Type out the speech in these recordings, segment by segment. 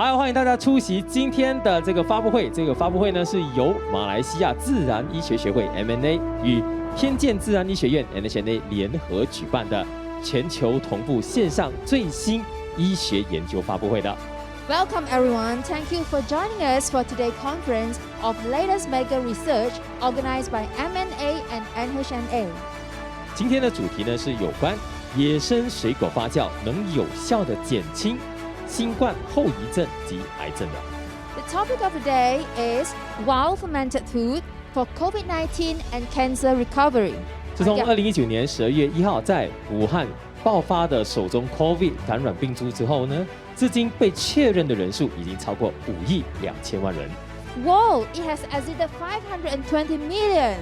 好，欢迎大家出席今天的这个发布会。这个发布会呢是由马来西亚自然医学学会 MNA 与天健自然医学院 NHF 联合举办的全球同步线上最新医学研究发布会的。Welcome everyone. Thank you for joining us for today's conference of latest medical research organized by MNA and NHF. 今天的主题呢是有关野生水果发酵能有效的减轻新冠后遗症及癌症的。The topic of the day is wild fermented food for COVID-19 and cancer recovery. 自从2019年12月1号在武汉爆发的首宗 COVID 感染病株之后呢，至今被确认的人数已经超过5亿2千万人。Wow, it has exceeded 520 million.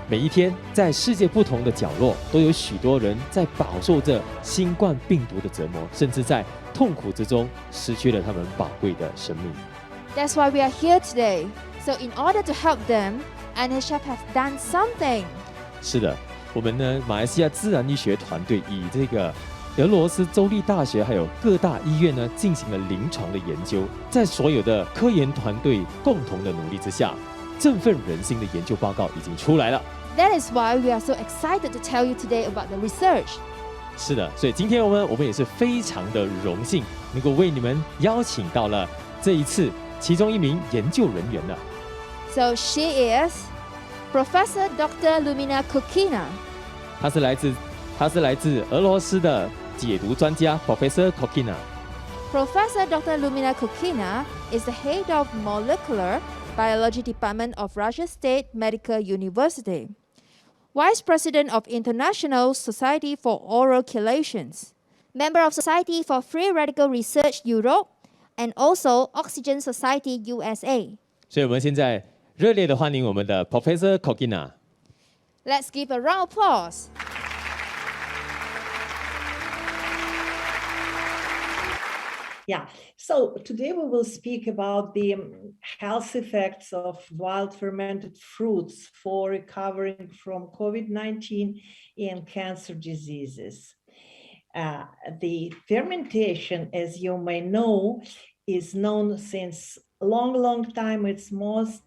每一天，在世界不同的角落，都有许多人在饱受着新冠病毒的折磨，甚至在痛苦之中失去了他们宝贵的生命。That's why we are here today. So in order to help them, NHF has done something. 是的，我们呢，马来西亚自然医学团队以这个俄罗斯州立大学还有各大医院呢进行了临床的研究，在所有的科研团队共同的努力之下，振奋人心的研究报告已经出来了。That is why we are so excited to tell you today about the research. 是的，所以今天我们也是非常的荣幸，能够为你们邀请到了这一次其中一名研究人员呢。So she is Professor Dr. Liudmila Korkina. 他是来自俄罗斯的解毒专家 Professor Korkina. Professor Dr. Liudmila Korkina is the head of Molecular Biology Department of Russia State Medical University, Vice President of International Society for Oral Chelations, Member of Society for Free Radical Research Europe, and also Oxygen Society USA. 所以我们现在热烈的欢迎我们的 Professor Korkina. Let's give a round of applause. Yeah, so today we will speak about the health effects of wild fermented fruits for recovering from COVID-19 and cancer diseases. The fermentation, as you may know, is known since a long time. It's most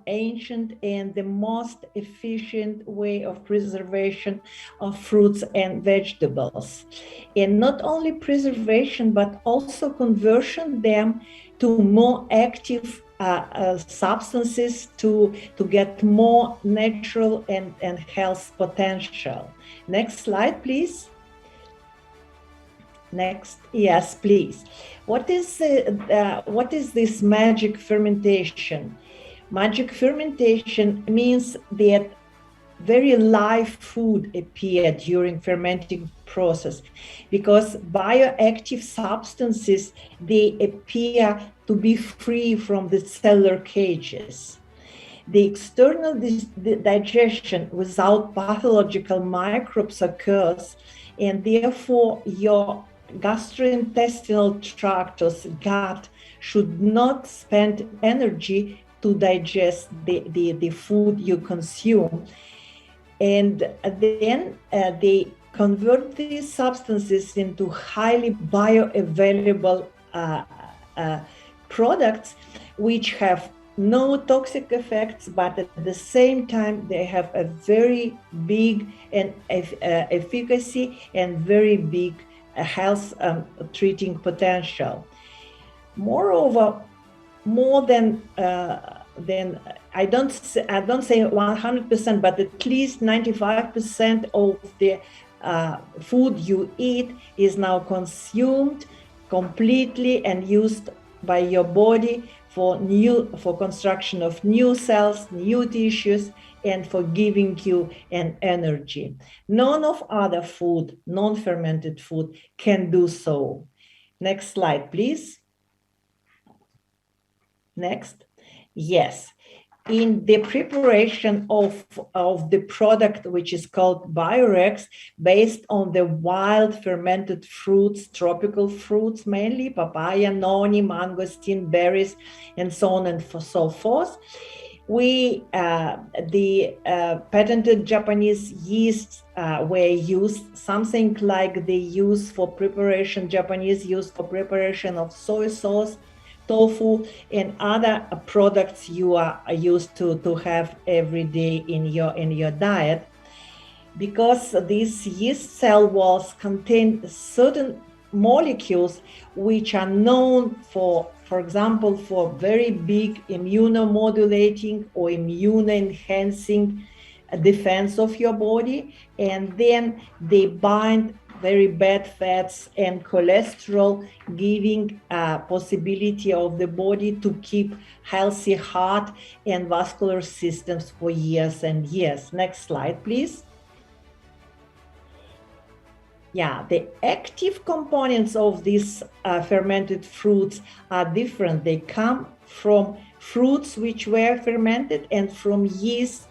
ancient and the most efficient way of preservation of fruits and vegetables. And not only preservation, but also conversion them to more active substances to get more natural and health potential. Next slide, please. Next, yes, please. What is this magic fermentation? Magic fermentation means that very live food appear during fermenting process because bioactive substances, they appear to be free from the cellular cages. The external digestion without pathological microbes occurs, and therefore your gastrointestinal tract or gut should not spend energy to digest the food you consume. And then they convert these substances into highly bioavailable products which have no toxic effects, but at the same time they have a very big and efficacy and very big health treating potential. Moreover, more than I don't say 100%, but at least 95% of the food you eat is now consumed completely and used by your body for construction of new cells, new tissues, and for giving you an energy. None of other food, non-fermented food, can do so. Next slide, please. Next. Yes. In the preparation of the product, which is called BioRex, based on the wild fermented fruits, tropical fruits, mainly papaya, noni, mangosteen, berries, and so on and so forth. The patented Japanese yeasts were used, something like they use for preparation, Japanese use for preparation of soy sauce, tofu, and other products you are used to have every day in your diet, because these yeast cell walls contain certain molecules which are known for example, for very big immunomodulating or immune enhancing defense of your body, and then they bind very bad fats and cholesterol, giving a possibility of the body to keep healthy heart and vascular systems for years and years. Next slide, please. Yeah, the active components of these fermented fruits are different. They come from fruits which were fermented and from yeast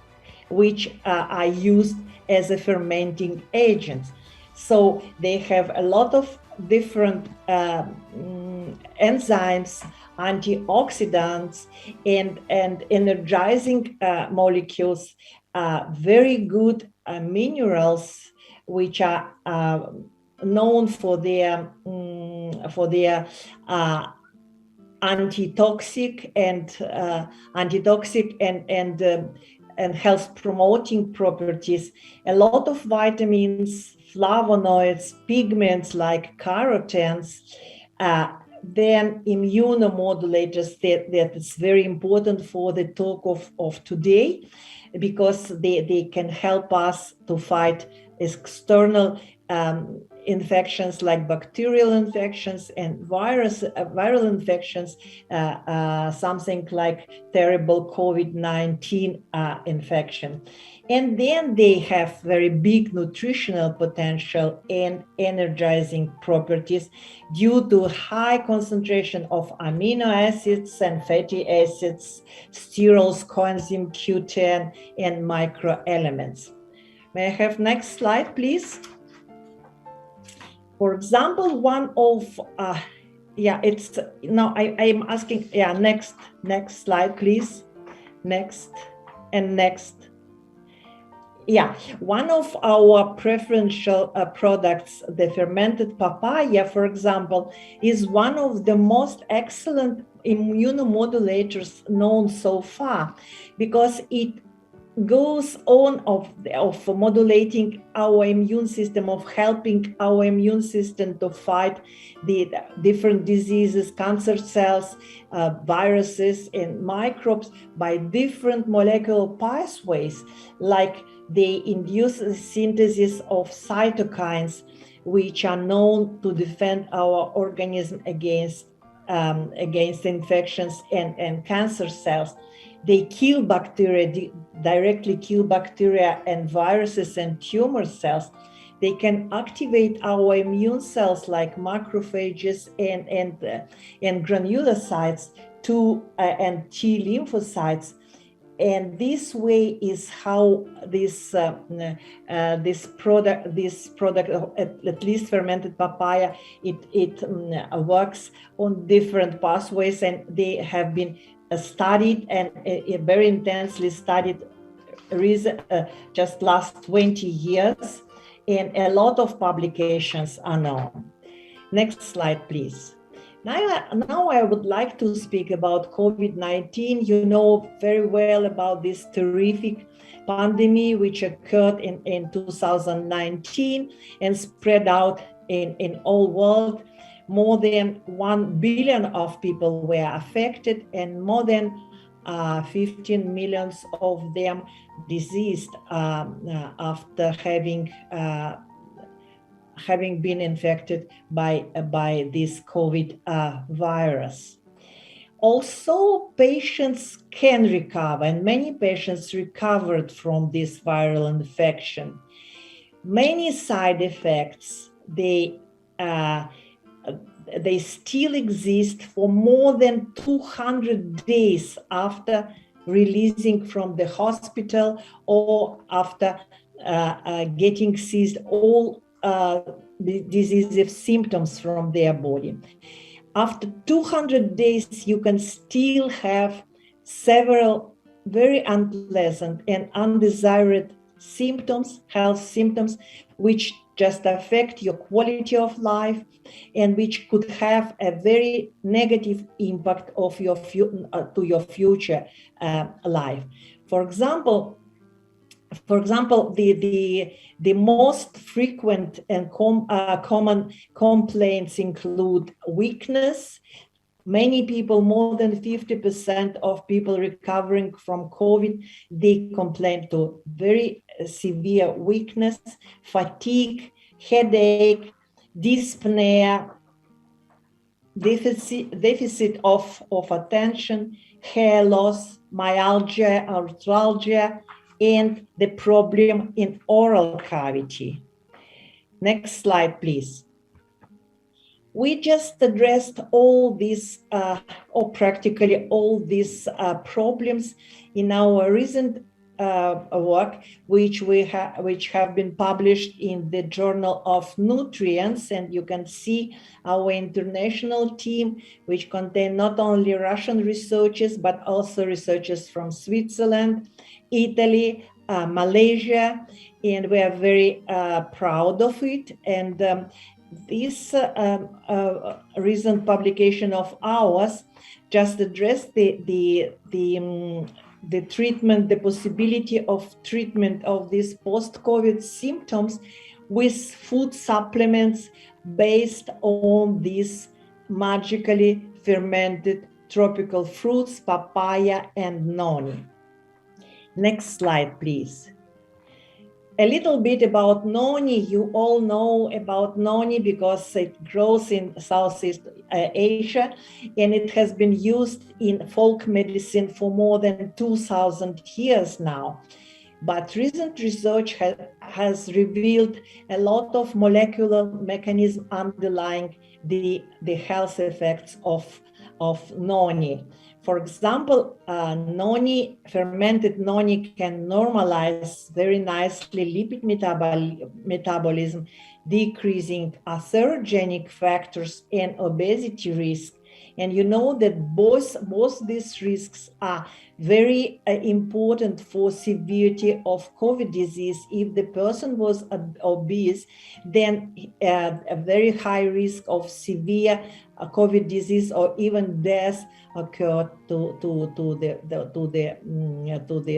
which are used as a fermenting agents. So they have a lot of different enzymes, antioxidants, and energizing molecules, very good minerals, which are known for their antitoxic and health promoting properties. A lot of vitamins, flavonoids, pigments like carotenes, then immunomodulators that is very important for the talk of today, because they can help us to fight external infections like bacterial infections and viral infections, something like terrible COVID-19 infection. And then they have very big nutritional potential and energizing properties due to high concentration of amino acids and fatty acids, sterols, coenzyme Q10, and microelements. May I have next slide, please? For example, one of, it's, now I'm asking, next slide, please. Next and next. Yeah, one of our preferential products, the fermented papaya, for example, is one of the most excellent immunomodulators known so far, because it goes on of modulating our immune system, of helping our immune system to fight the different diseases, cancer cells, viruses, and microbes by different molecular pathways, like they induce the synthesis of cytokines, which are known to defend our organism against infections and cancer cells. They kill bacteria, directly kill bacteria and viruses and tumor cells. They can activate our immune cells like macrophages and granulocytes and T lymphocytes. And this way is how this product, at least fermented papaya, it works on different pathways, and they have been studied and very intensely studied just last 20 years, and a lot of publications are known. Next slide, please. Now I would like to speak about COVID-19. You know very well about this terrific pandemic which occurred in 2019 and spread out in all world. More than 1 billion of people were affected, and more than 15 million of them deceased after having been infected by this COVID virus. Also, patients can recover, and many patients recovered from this viral infection. Many side effects, they still exist for more than 200 days after releasing from the hospital or after getting seized all the disease symptoms from their body. After 200 days, you can still have several very unpleasant and undesired symptoms, health symptoms, which just affect your quality of life and which could have a very negative impact of your to your future life. For example, the most frequent and common complaints include weakness. Many people, more than 50% of people recovering from COVID, they complain to very severe weakness, fatigue, headache, dyspnea, deficit of attention, hair loss, myalgia, arthralgia, and the problem in oral cavity. Next slide, please. We just addressed all these, or practically all these problems in our recent work, which have been published in the Journal of Nutrients, and you can see our international team, which contain not only Russian researchers but also researchers from Switzerland, Italy, Malaysia, and we are very proud of it. And this recent publication of ours just addressed the treatment, the possibility of treatment of these post-COVID symptoms with food supplements based on these magically fermented tropical fruits, papaya and noni. Next slide, please. A little bit about noni. You all know about noni because it grows in Southeast Asia, and it has been used in folk medicine for more than 2,000 years now. But recent research has revealed a lot of molecular mechanisms underlying the health effects of noni. For example, fermented noni can normalize very nicely lipid metabolism, decreasing atherogenic factors and obesity risk. And you know that both these risks are very important for severity of COVID disease. If the person was obese, then a very high risk of severe COVID disease or even death occurred to the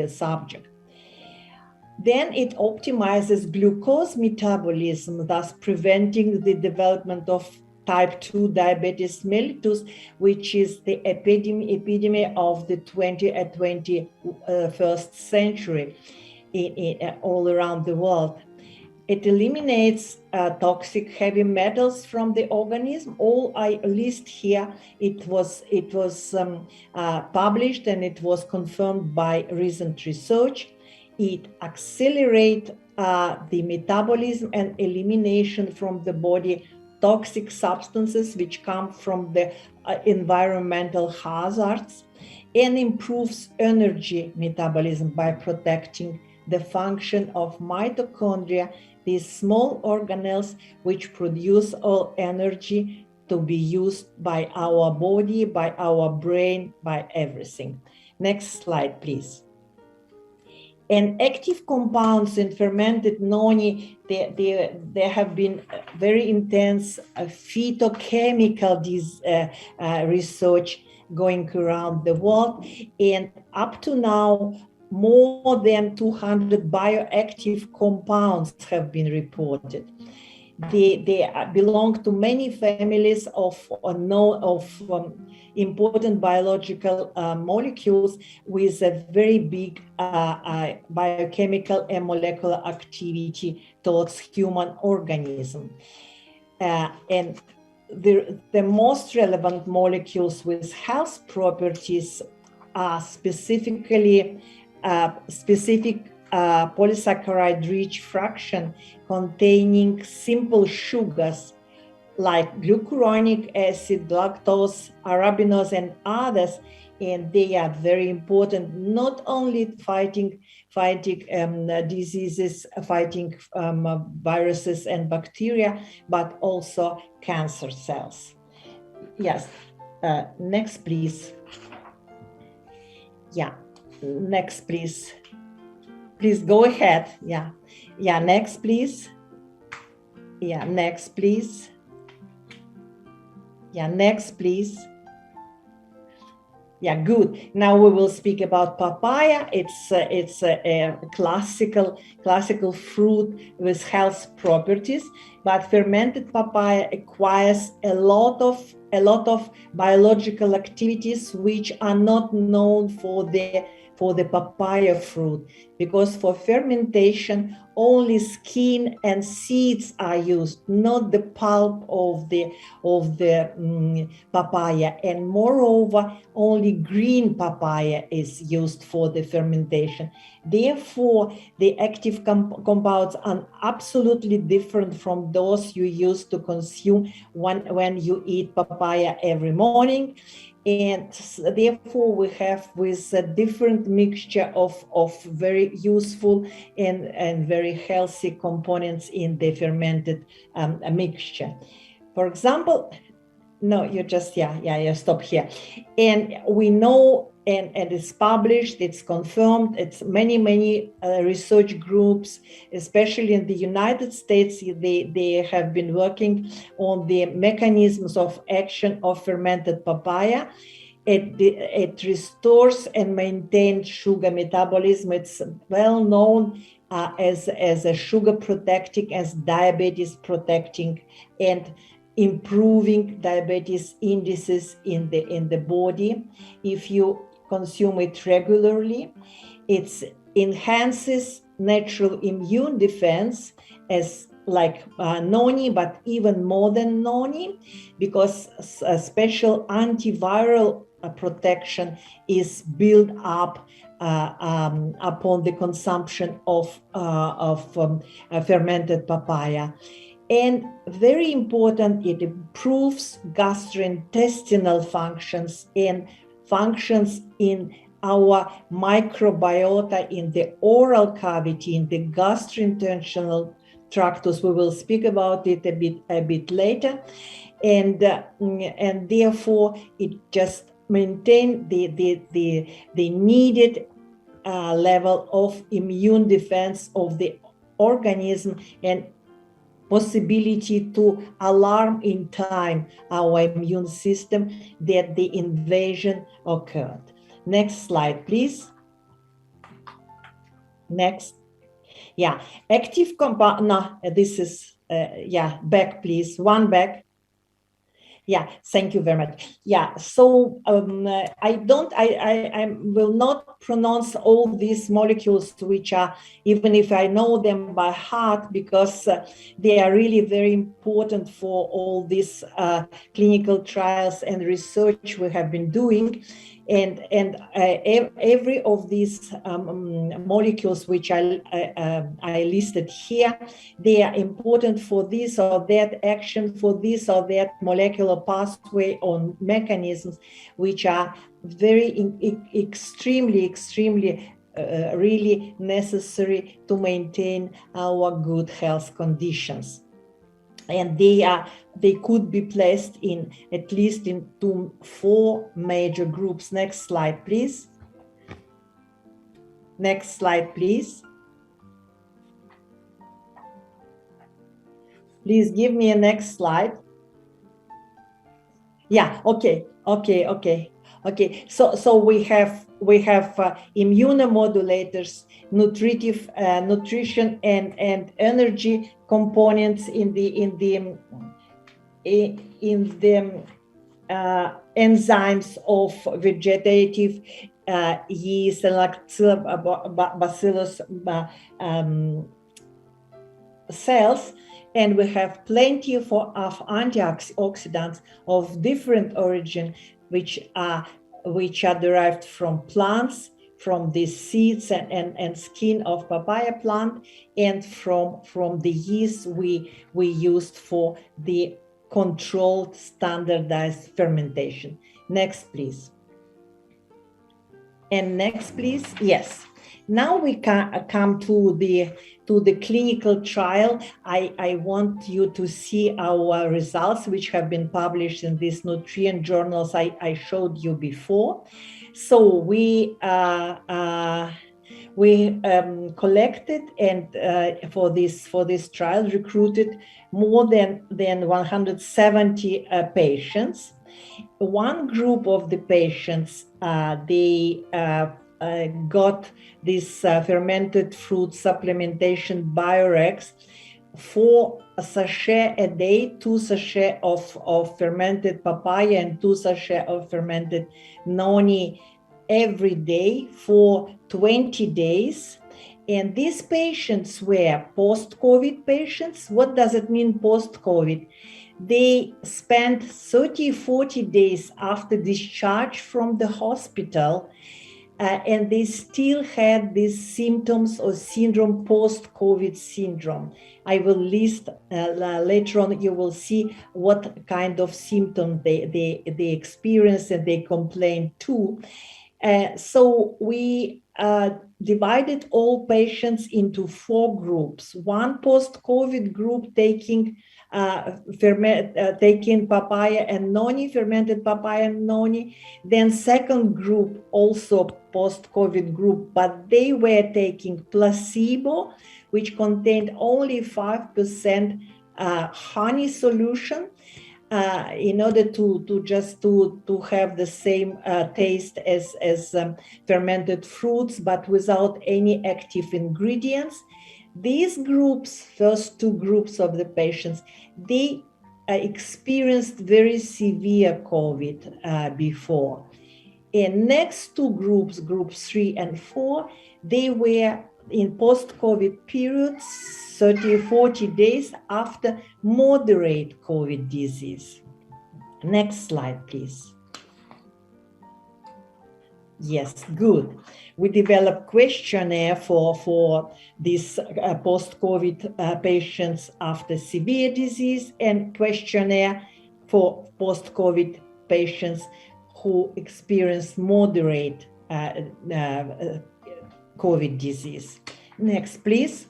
subject. Then it optimizes glucose metabolism, thus preventing the development of type 2 diabetes mellitus, which is the epidemic of the 21st century all around the world. It eliminates toxic heavy metals from the organism. All I list here, it was published and it was confirmed by recent research. It accelerates the metabolism and elimination from the body toxic substances which come from the environmental hazards, and improves energy metabolism by protecting the function of mitochondria, these small organelles which produce all energy to be used by our body, by our brain, by everything. Next slide, please. And active compounds in fermented noni, there have been very intense phytochemical research going around the world. And up to now, more than 200 bioactive compounds have been reported. They belong to many families of important biological molecules with a very big biochemical and molecular activity towards human organism. And the most relevant molecules with health properties are specific polysaccharide-rich fraction containing simple sugars like glucuronic acid, lactose, arabinose, and others, and they are very important not only fighting diseases, fighting viruses and bacteria, but also cancer cells. Yes, next please. Yeah, next please. Please go ahead. Yeah, next please. Yeah, next, please. Yeah, next, please. Yeah, good. Now we will speak about papaya. It's a classical fruit with health properties, but fermented papaya acquires a lot of biological activities which are not known for the papaya fruit, because for fermentation only skin and seeds are used, not the pulp of the papaya, and moreover only green papaya is used for the fermentation. Therefore, the active compounds are absolutely different from those you used to consume when you eat papaya every morning. And therefore, we have with a different mixture of very useful and very healthy components in the fermented mixture. For example, no, you just, you stop here. And we know, and it's published, it's confirmed, it's many research groups, especially in the United States, they have been working on the mechanisms of action of fermented papaya. It restores and maintains sugar metabolism. It's well known as a sugar protecting, as diabetes protecting, and improving diabetes indices in the body. If you consume it regularly, it enhances natural immune defense, as like noni, but even more than noni, because a special antiviral protection is built up upon the consumption of fermented papaya. And very important, it improves gastrointestinal functions and functions in our microbiota in the oral cavity, in the gastrointestinal tractus. We will speak about it a bit later, and therefore it just maintains the needed level of immune defense of the organism and possibility to alarm in time our immune system that the invasion occurred. Next slide, please. Next. Yeah, active compound. No, this is, back, please. One back. Yeah, thank you very much. Yeah, so I will not pronounce all these molecules, which are, even if I know them by heart, because they are really very important for all these clinical trials and research we have been doing. And every of these molecules which I listed here, they are important for this or that action, for this or that molecular pathway or mechanisms, which are very extremely really necessary to maintain our good health conditions. And they could be placed in at least into 4 major groups. Next slide, please. Next slide, please. Please give me a next slide. Yeah, okay. So we have immunomodulators, nutrition and energy components in the enzymes of vegetative yeast and lactobacillus cells. And we have plenty of antioxidants of different origin, which are derived from plants, from the seeds and skin of papaya plant, and from the yeast we used for the controlled standardized fermentation. Next, please. And next, please. Yes. Now we come to the clinical trial. I want you to see our results, which have been published in these nutrient journals I showed you before. So we we collected and for this trial recruited more than 170 patients. One group of the patients, they got this fermented fruit supplementation BIO REX, 4 sachets a day, 2 sachets of fermented papaya and 2 sachets of fermented noni every day for 20 days. And these patients were post-COVID patients. What does it mean post-COVID? They spent 30-40 days after discharge from the hospital, and they still had these symptoms or syndrome, post-COVID syndrome. I will list later on, you will see what kind of symptom they experienced and they complained to. So we divided all patients into 4 groups. One post-COVID group taking papaya and noni, fermented papaya and noni. Then second group, also post-COVID group, but they were taking placebo, which contained only 5% honey solution, in order to have the same taste as fermented fruits, but without any active ingredients. These groups, first 2 groups of the patients, they experienced very severe COVID before. And next 2 groups, groups 3 and 4, they were in post-COVID periods, 30-40 days after moderate COVID disease. Next slide, please. Yes, good. We developed questionnaire for these post-COVID patients after severe disease and questionnaire for post-COVID patients who experienced moderate COVID disease. Next, please.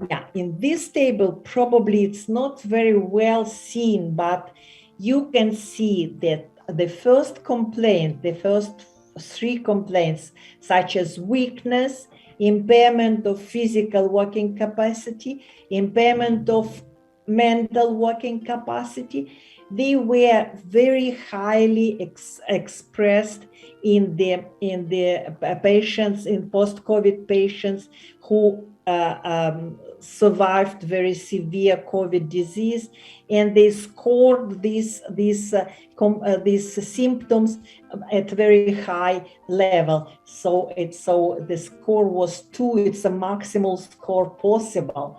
Yeah, in this table, probably it's not very well seen, but you can see that the first complaint, the first 3 complaints, such as weakness, impairment of physical working capacity, impairment of mental working capacity, they were very highly expressed in the patients, in post-COVID patients who survived very severe COVID disease, and they scored these symptoms at very high level. So the score was 2. It's a maximal score possible.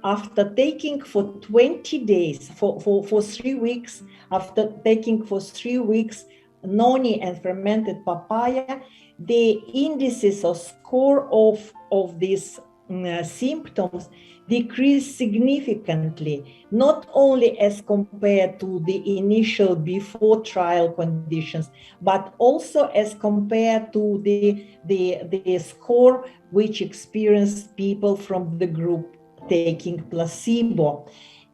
After taking for 20 days, for 3 weeks, after taking for 3 weeks noni and fermented papaya, the indices or score of these symptoms decreased significantly, not only as compared to the initial before trial conditions, but also as compared to the score which experienced people from the group taking placebo.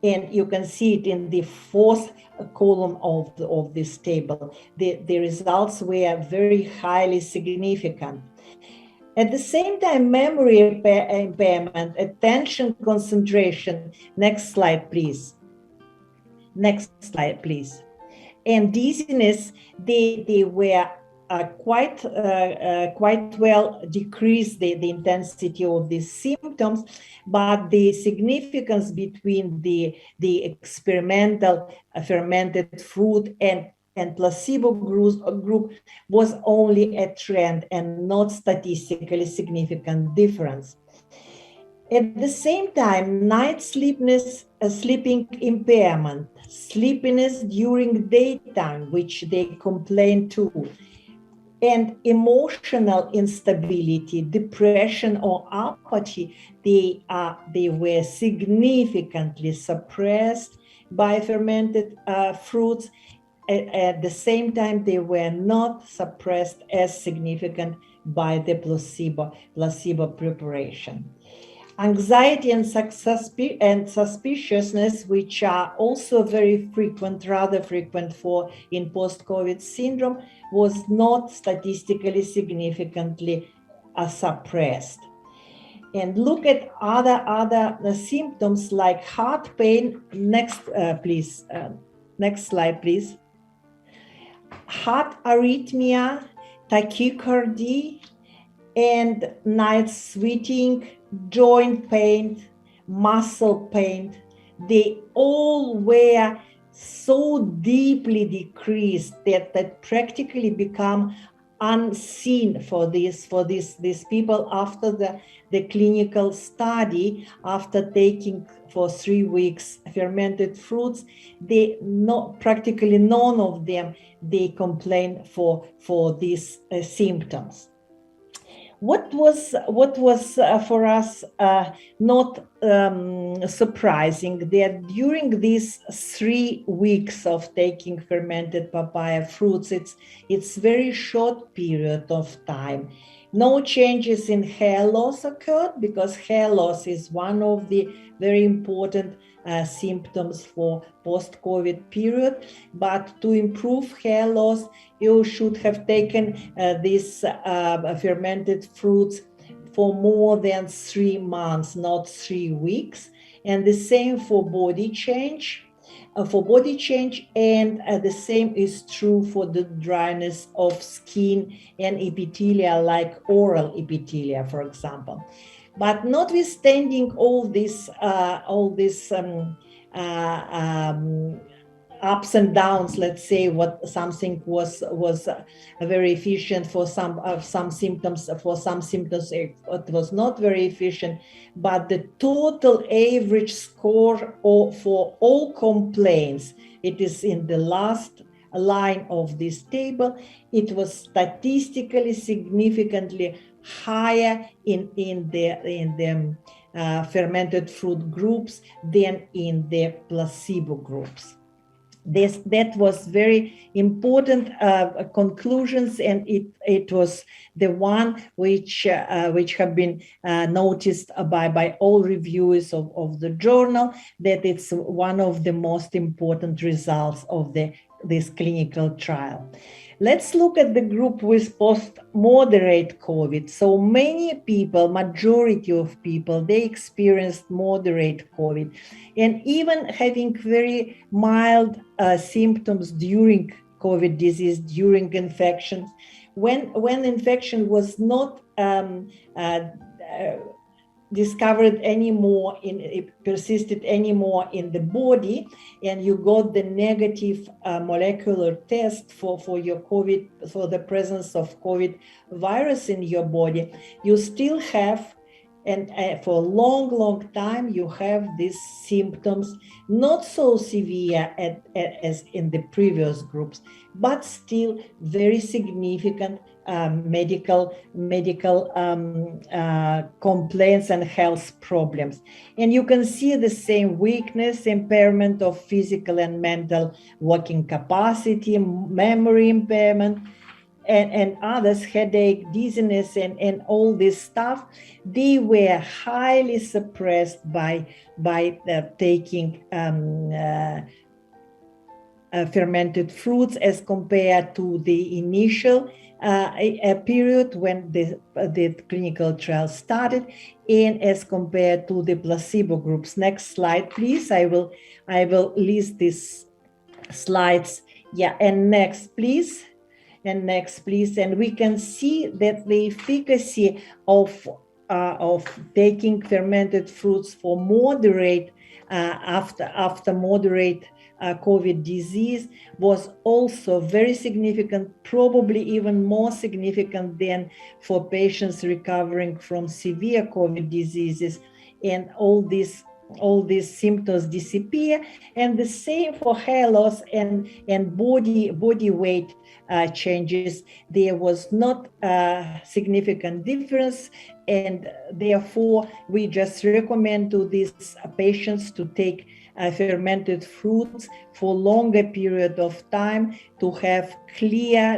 And you can see it in the 4th column of this table. The results were very highly significant. At the same time, memory impairment, attention concentration. Next slide, please. Next slide, please. And dizziness, they were quite well decreased the intensity of these symptoms, but the significance between the experimental fermented fruit and placebo group was only a trend and not statistically significant difference. At the same time, night sleepiness, sleeping impairment, sleepiness during daytime, which they complained to, and emotional instability, depression or apathy, they were significantly suppressed by fermented fruits. At the same time, they were not suppressed as significant by the placebo preparation. Anxiety and suspiciousness, which are also very frequent, rather frequent in post-COVID syndrome, was not statistically significantly suppressed. And look at other symptoms like heart pain. Next, please. Next slide, please. Heart arrhythmia, tachycardia, and night sweating, joint pain, muscle pain. They all were so deeply decreased that practically become unseen for these people after the clinical study. After taking for 3 weeks fermented fruits, practically none of them they complain for these symptoms. What was for us not surprising, that during these 3 weeks of taking fermented papaya fruits, it's very short period of time. No changes in hair loss occurred, because hair loss is one of the very important symptoms for post-COVID period. But to improve hair loss, you should have taken these fermented fruits for more than 3 months, not 3 weeks. And the same for body change. And the same is true for the dryness of skin and epithelia, like oral epithelia, for example. But notwithstanding all this ups and downs, let's say, what something was very efficient for some symptoms, for some symptoms it was not very efficient, but the total average score for all complaints, it is in the last line of this table, it was statistically significantly higher in the fermented fruit groups than in the placebo groups. That was very important conclusions, and it was the one which have been noticed by all reviewers of the journal, that it's one of the most important results of this clinical trial. Let's look at the group with post-moderate COVID. So many people, majority of people, they experienced moderate COVID, and even having very mild symptoms during COVID disease, during infection. When infection was not discovered anymore, it persisted anymore in the body, and you got the negative molecular test for your COVID, for the presence of COVID virus in your body, you still have, and for a long time, you have these symptoms, not so severe as in the previous groups, but still very significant medical complaints and health problems. And you can see the same weakness, impairment of physical and mental working capacity, memory impairment, and others, headache, dizziness, and all this stuff. They were highly suppressed by taking fermented fruits as compared to the initial period when the clinical trial started, and as compared to the placebo groups. Next slide, please. I will list these slides. Yeah, and next, please. And next, please. And we can see that the efficacy of taking fermented fruits for moderate after moderate COVID disease was also very significant, probably even more significant than for patients recovering from severe COVID diseases, and all these symptoms disappear. And the same for hair loss and body weight changes. There was not a significant difference, and therefore we just recommend to these patients to take fermented fruits for longer period of time to have clear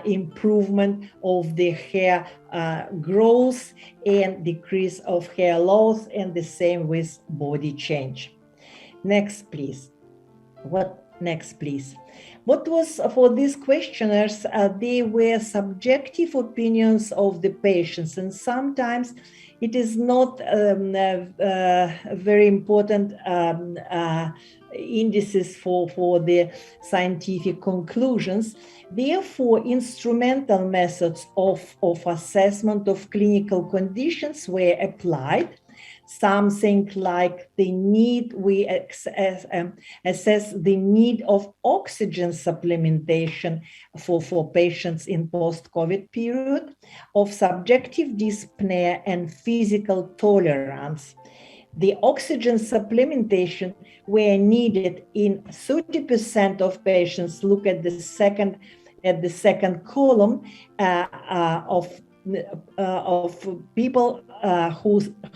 improvement of the hair growth and decrease of hair loss, and the same with body change. Next, please. What Next, please. What was for these questionnaires? They were subjective opinions of the patients, and sometimes it is not very important indices for the scientific conclusions. Therefore, instrumental methods of assessment of clinical conditions were applied. Something like the need, we assess the need of oxygen supplementation for patients in post-COVID period, of subjective dyspnea and physical tolerance. The oxygen supplementation were needed in 30% of patients. Look at the second column of people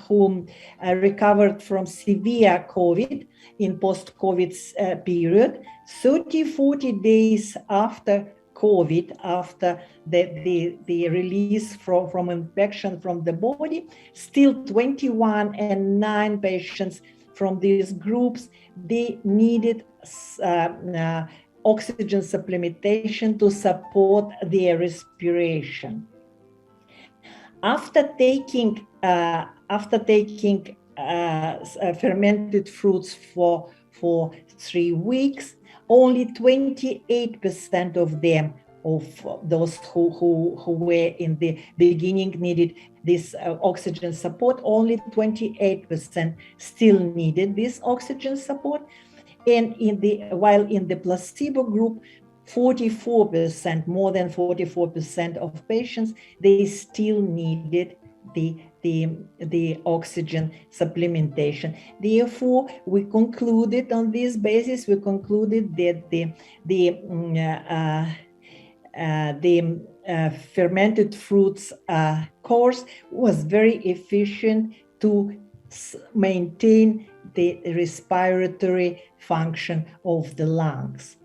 who recovered from severe COVID in post-COVID period, 30-40 days after COVID, after the release from infection from the body, still 21 and 9 patients from these groups, they needed oxygen supplementation to support their respiration. After taking fermented fruits for 3 weeks, only 28% of them, of those who were in the beginning, needed this oxygen support. Only 28% still needed this oxygen support, and while in the placebo group, 44%, more than 44% of patients, they still needed the oxygen supplementation. Therefore, we concluded on this basis, we concluded that the fermented fruits course was very efficient to maintain the respiratory function of the lungs.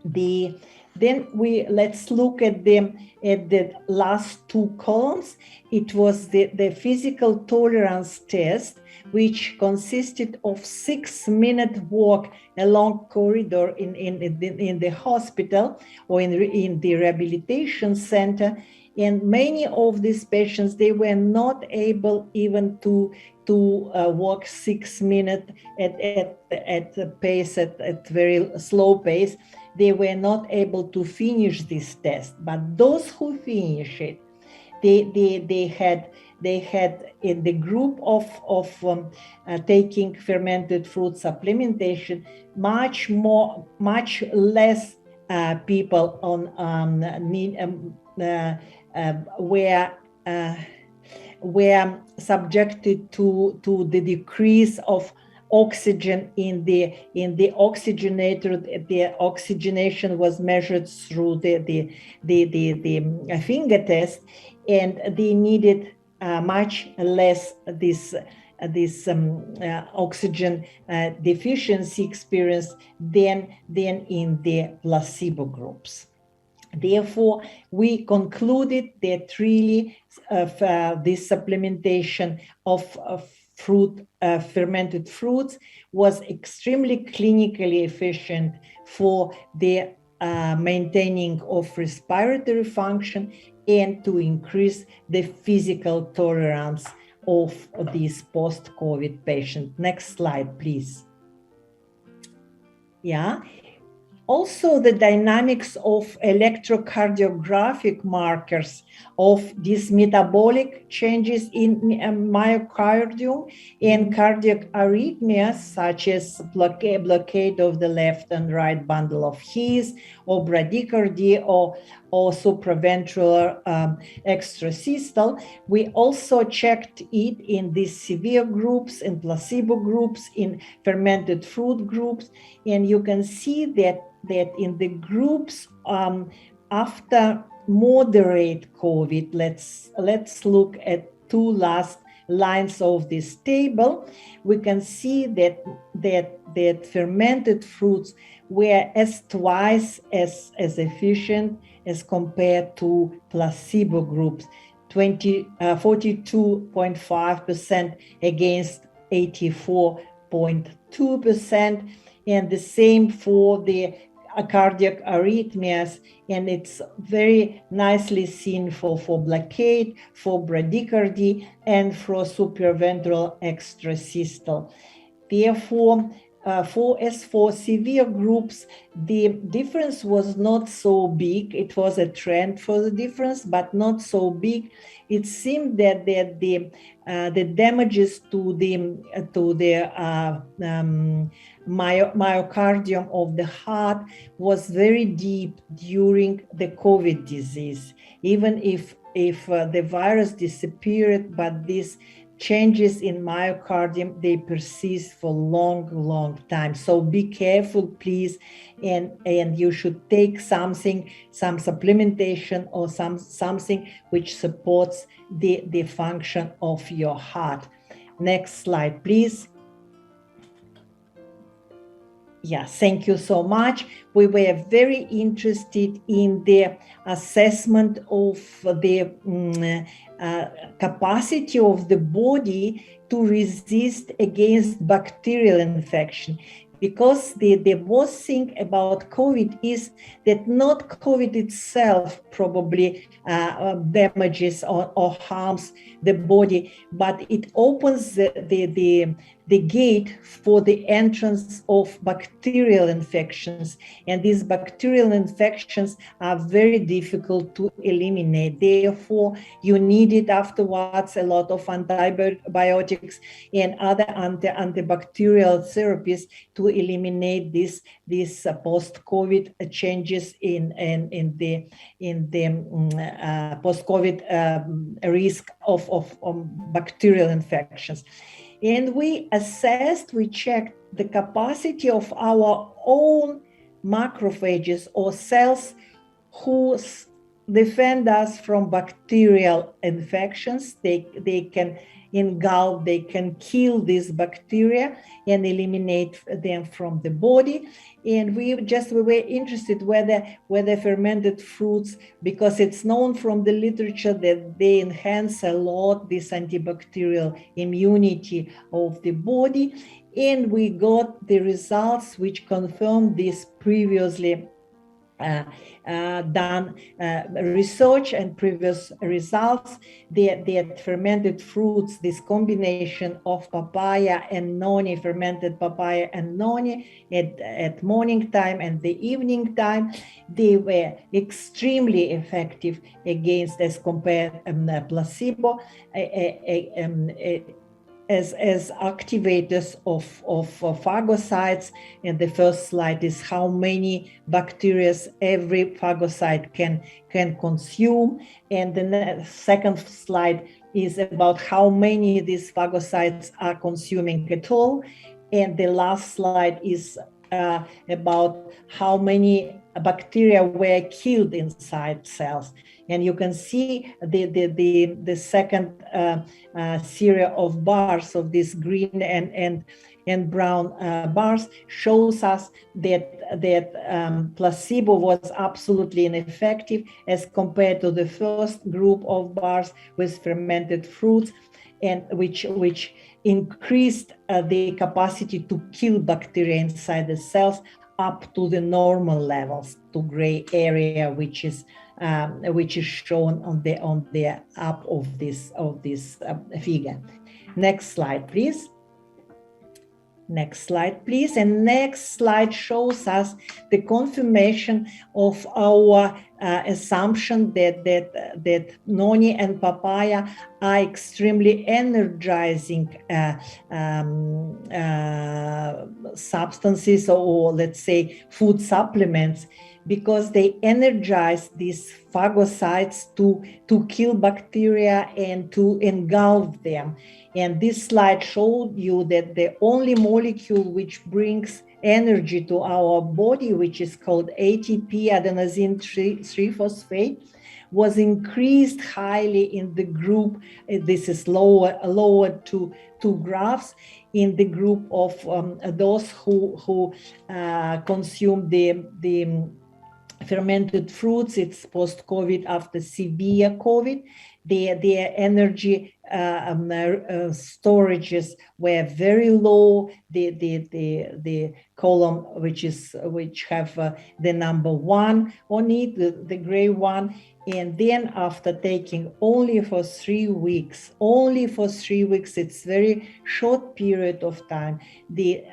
Then let's look at the last 2 columns. It was the physical tolerance test, which consisted of 6-minute walk along corridor in the hospital or in the rehabilitation center. And many of these patients, they were not able even to walk 6 minutes at the pace, at very slow pace. They were not able to finish this test. But those who finish it, they had in the group of taking fermented fruit supplementation, much less people were subjected to the decrease of oxygen in the oxygenator. The oxygenation was measured through the finger test, and they needed much less this oxygen deficiency experience than in the placebo groups. Therefore, we concluded that really this supplementation of fermented fruits was extremely clinically efficient for the maintaining of respiratory function and to increase the physical tolerance of these post-COVID patients. Next slide, please. Yeah. Also, the dynamics of electrocardiographic markers of these metabolic changes in myocardium and cardiac arrhythmias, such as blockade of the left and right bundle of His, or bradycardia, or supraventricular extrasystal. We also checked it in these severe groups, in placebo groups, in fermented fruit groups, and you can see that in the groups after moderate COVID, let's look at 2 last lines of this table. We can see that fermented fruits were twice as efficient as compared to placebo groups, 42.5% against 84.2%. and the same for the cardiac arrhythmias, and it's very nicely seen for blockade, for bradycardy, and for supraventral extrasystole. Therefore, for severe groups, the difference was not so big. It was a trend for the difference, but not so big. It seemed that the damages to the myocardium of the heart was very deep during the COVID disease. Even if the virus disappeared, but these changes in myocardium, they persist for long time. So be careful, please, and you should take some supplementation or something which supports the function of your heart. Next slide, please. Yeah, thank you so much. We were very interested in the assessment of the capacity of the body to resist against bacterial infection. Because the worst thing about COVID is that not COVID itself probably damages or harms the body, but it opens the gate for the entrance of bacterial infections. And these bacterial infections are very difficult to eliminate. Therefore, you needed afterwards a lot of antibiotics and other antibacterial therapies to eliminate these post-COVID changes in the post-COVID risk of bacterial infections. And we checked the capacity of our own macrophages or cells who defend us from bacterial infections. They can engulf, they can kill these bacteria and eliminate them from the body. And we were interested whether fermented fruits, because it's known from the literature that they enhance a lot this antibacterial immunity of the body. And we got the results which confirmed this previously done research and previous results. The fermented fruits, this combination of papaya and noni, fermented papaya and noni at morning time and the evening time, they were extremely effective against, as compared placebo, as activators of phagocytes. And the first slide is how many bacteria every phagocyte can consume. And the second slide is about how many these phagocytes are consuming at all. And the last slide is about how many bacteria were killed inside cells. And you can see the second series of bars of this green and brown bars shows us that placebo was absolutely ineffective as compared to the first group of bars with fermented fruits, and which increased the capacity to kill bacteria inside the cells up to the normal levels, to gray area, which is shown on the up of this figure. Next slide, please. Next slide, please. And next slide shows us the confirmation of our assumption that noni and papaya are extremely energizing substances, or let's say food supplements, because they energize these phagocytes to kill bacteria and to engulf them. And this slide showed you that the only molecule which brings energy to our body, which is called ATP, adenosine triphosphate, was increased highly in the group. This is lower two graphs, in the group of those who consume the fermented fruits. It's post-COVID, after severe COVID. their energy storages were very low. The column which have the number 1 on it, the gray one. And then after taking only for 3 weeks, it's very short period of time, the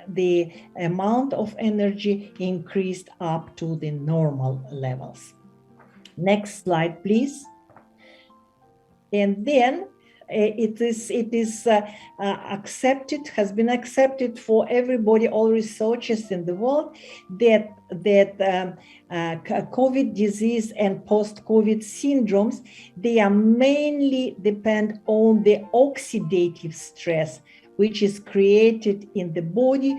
amount of energy increased up to the normal levels. Next slide, please. And then it is accepted, has been accepted for everybody, all researchers in the world, that COVID disease and post-COVID syndromes, they are mainly depend on the oxidative stress, which is created in the body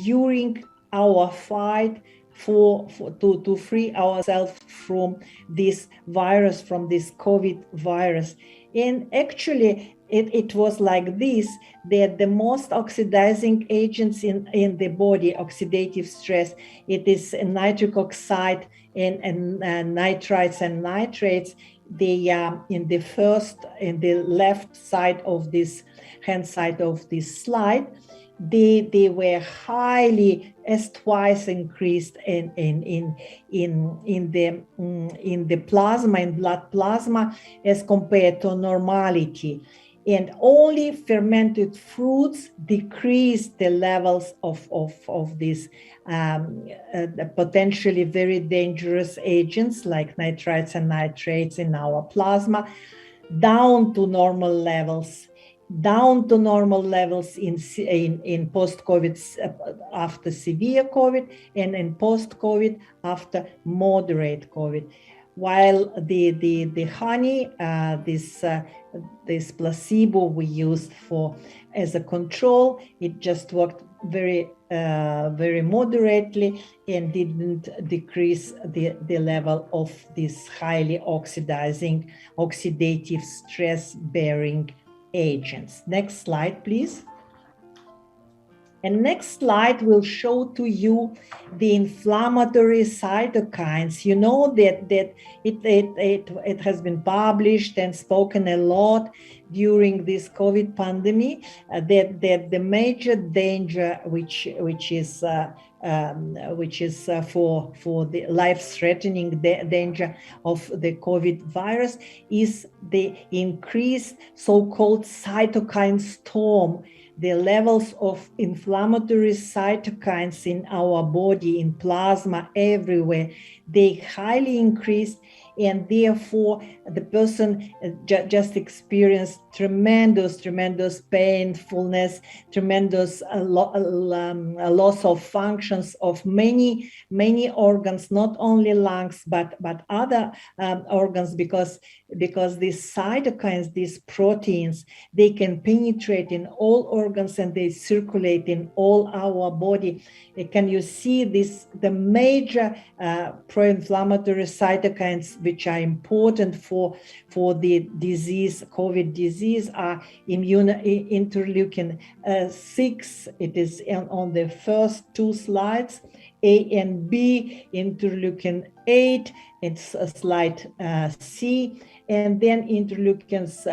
during our fight to free ourselves from this virus, from this COVID virus. And actually, it was like this, that the most oxidizing agents in the body, oxidative stress, it is nitric oxide and nitrites and nitrates. They are in the left side of this hand side of this slide. They were highly as twice increased in the plasma, in blood plasma, as compared to normality. And only fermented fruits decreased the levels of these potentially very dangerous agents like nitrites and nitrates in our plasma down to normal levels. In post-COVID, after severe COVID, and in post-COVID after moderate COVID. While the honey, this placebo we used as a control, it just worked very moderately and didn't decrease the level of this highly oxidative stress-bearing agents. Next slide, please. And next slide will show to you the inflammatory cytokines. You know that it has been published and spoken a lot during this COVID pandemic, that the major danger which is for the life-threatening danger of the COVID virus is the increased so-called cytokine storm. The levels of inflammatory cytokines in our body, in plasma, everywhere, they highly increased, and therefore the person just experienced tremendous painfulness, tremendous loss of functions of many organs, not only lungs but other organs, because these cytokines, these proteins, they can penetrate in all organs and they circulate in all our body. Can you see this? The major pro-inflammatory cytokines which are important for the disease, COVID disease, are interleukin 6. It is on the first 2 slides. A and B, interleukin 8, it's slide C, and then interleukins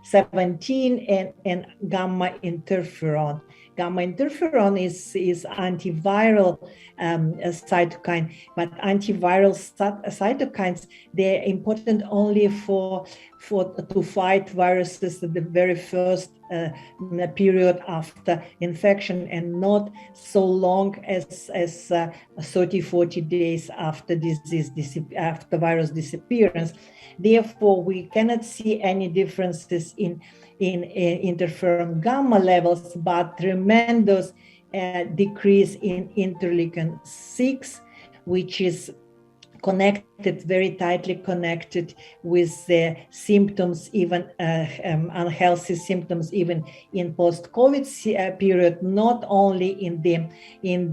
17 and gamma interferon. Gamma interferon is antiviral cytokine, but antiviral cytokines, they're important only to fight viruses at the very first period after infection, and not so long as 30-40 days after after virus disappearance. Therefore, we cannot see any differences in interferon gamma levels, but tremendous decrease in interleukin 6, which is very tightly connected with the symptoms, even unhealthy symptoms, even in post-COVID period, not only in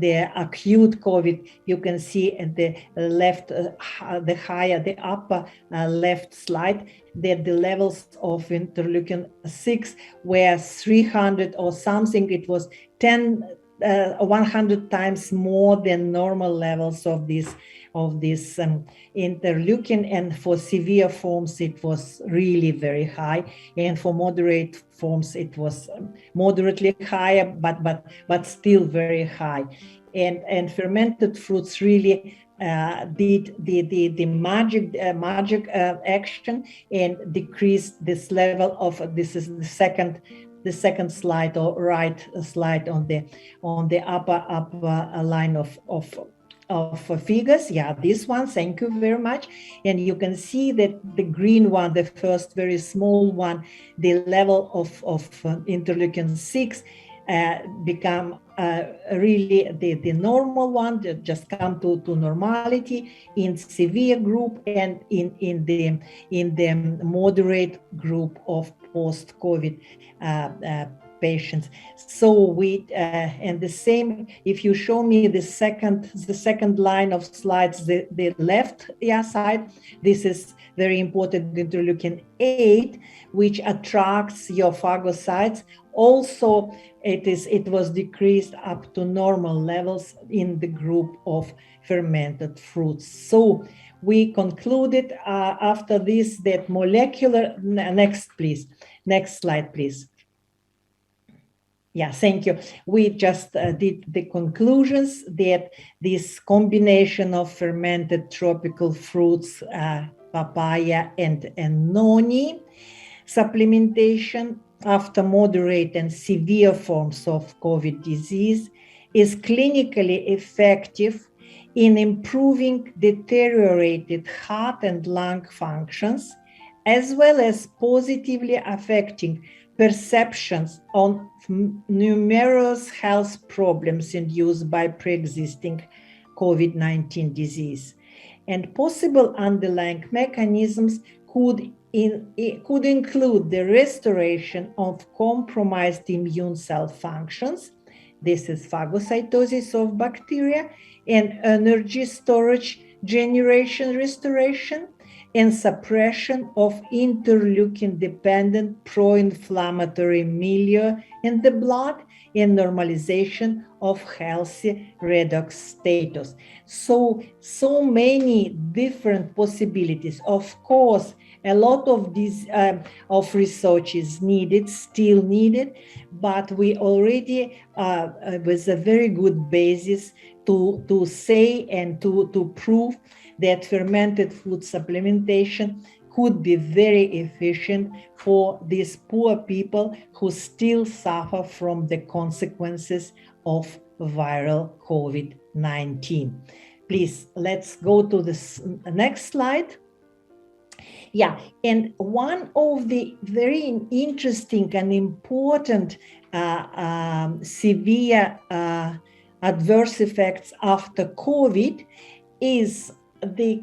the acute COVID. You can see at the left, the upper left slide, that the levels of interleukin 6 were 300 or something. It was 10 100 times more than normal levels of this interleukin, and for severe forms it was really very high, and for moderate forms it was moderately higher, but still very high. And fermented fruits really did the magic action and decreased this level of, this is the second slide, or right slide on the upper line of figures. Yeah, this one, thank you very much. And you can see that the green one, the first very small one, the level of interleukin 6 become really the normal one, just come to normality in severe group and in the moderate group of post-COVID patients. So we and the same, if you show me the second line of slides, the left side, this is very important, interleukin 8, which attracts your phagocytes. Also, it was decreased up to normal levels in the group of fermented fruits. So we concluded after this that molecular, next slide, please. Yeah, thank you. We just did the conclusions that this combination of fermented tropical fruits, papaya and noni, supplementation after moderate and severe forms of COVID disease is clinically effective in improving deteriorated heart and lung functions, as well as positively affecting perceptions on numerous health problems induced by pre-existing COVID-19 disease. And possible underlying mechanisms could include the restoration of compromised immune cell functions. This is phagocytosis of bacteria and energy storage generation restoration, and suppression of interleukin-dependent pro-inflammatory milieu in the blood, and normalization of healthy redox status. So many different possibilities. Of course, a lot of this of research is needed, still needed, but we already with a very good basis to say and to prove that fermented food supplementation could be very efficient for these poor people who still suffer from the consequences of viral COVID-19. Please, let's go to the next slide. Yeah, and one of the very interesting and important severe adverse effects after COVID is the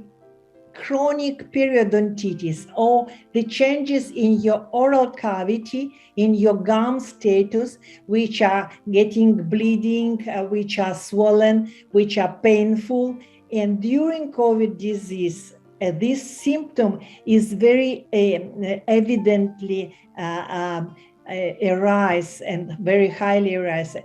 chronic periodontitis, or the changes in your oral cavity, in your gum status, which are getting bleeding, which are swollen, which are painful. And during COVID disease, this symptom is very evidently arise and very highly arise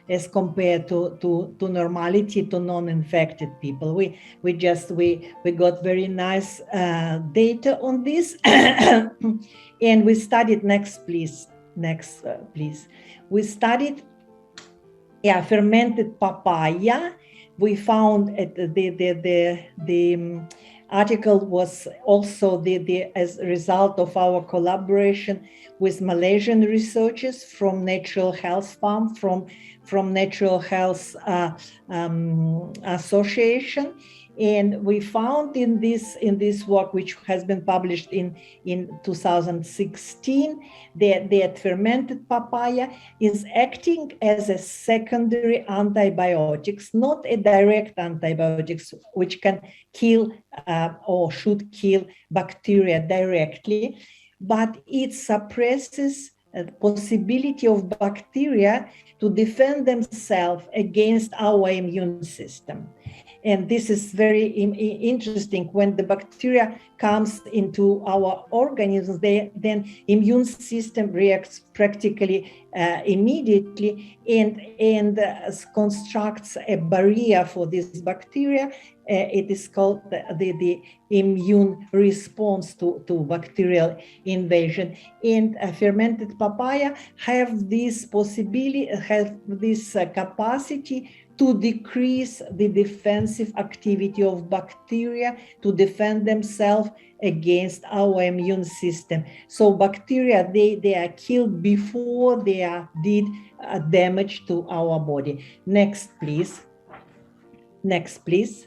as compared to normality, to non-infected people. We got very nice data on this, and we studied next, please. We studied fermented papaya. We found the article was also as a result of our collaboration with Malaysian researchers from Natural Health Farm, from Natural Health Association. And we found in this work, which has been published in 2016, that fermented papaya is acting as a secondary antibiotics, not a direct antibiotics, which can kill or should kill bacteria directly, but it suppresses the possibility of bacteria to defend themselves against our immune system. And this is very interesting. When the bacteria comes into our organisms, then immune system reacts practically immediately and constructs a barrier for this bacteria. It is called the immune response to bacterial invasion. And fermented papaya have this possibility, have this capacity to decrease the defensive activity of bacteria to defend themselves against our immune system. So bacteria, they are killed before they did damage to our body. Next, please. Next, please.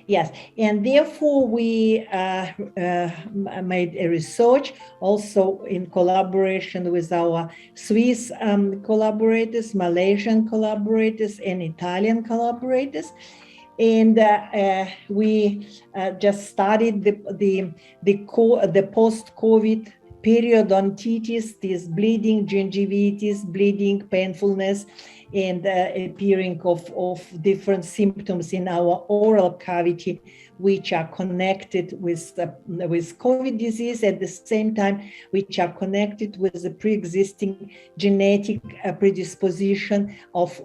Yes, and therefore we made a research also in collaboration with our Swiss collaborators, Malaysian collaborators, and Italian collaborators. And we just studied the post-COVID periodontitis, this bleeding, gingivitis, bleeding, painfulness, and appearing of different symptoms in our oral cavity, which are connected with COVID disease, at the same time, which are connected with the pre-existing genetic predisposition of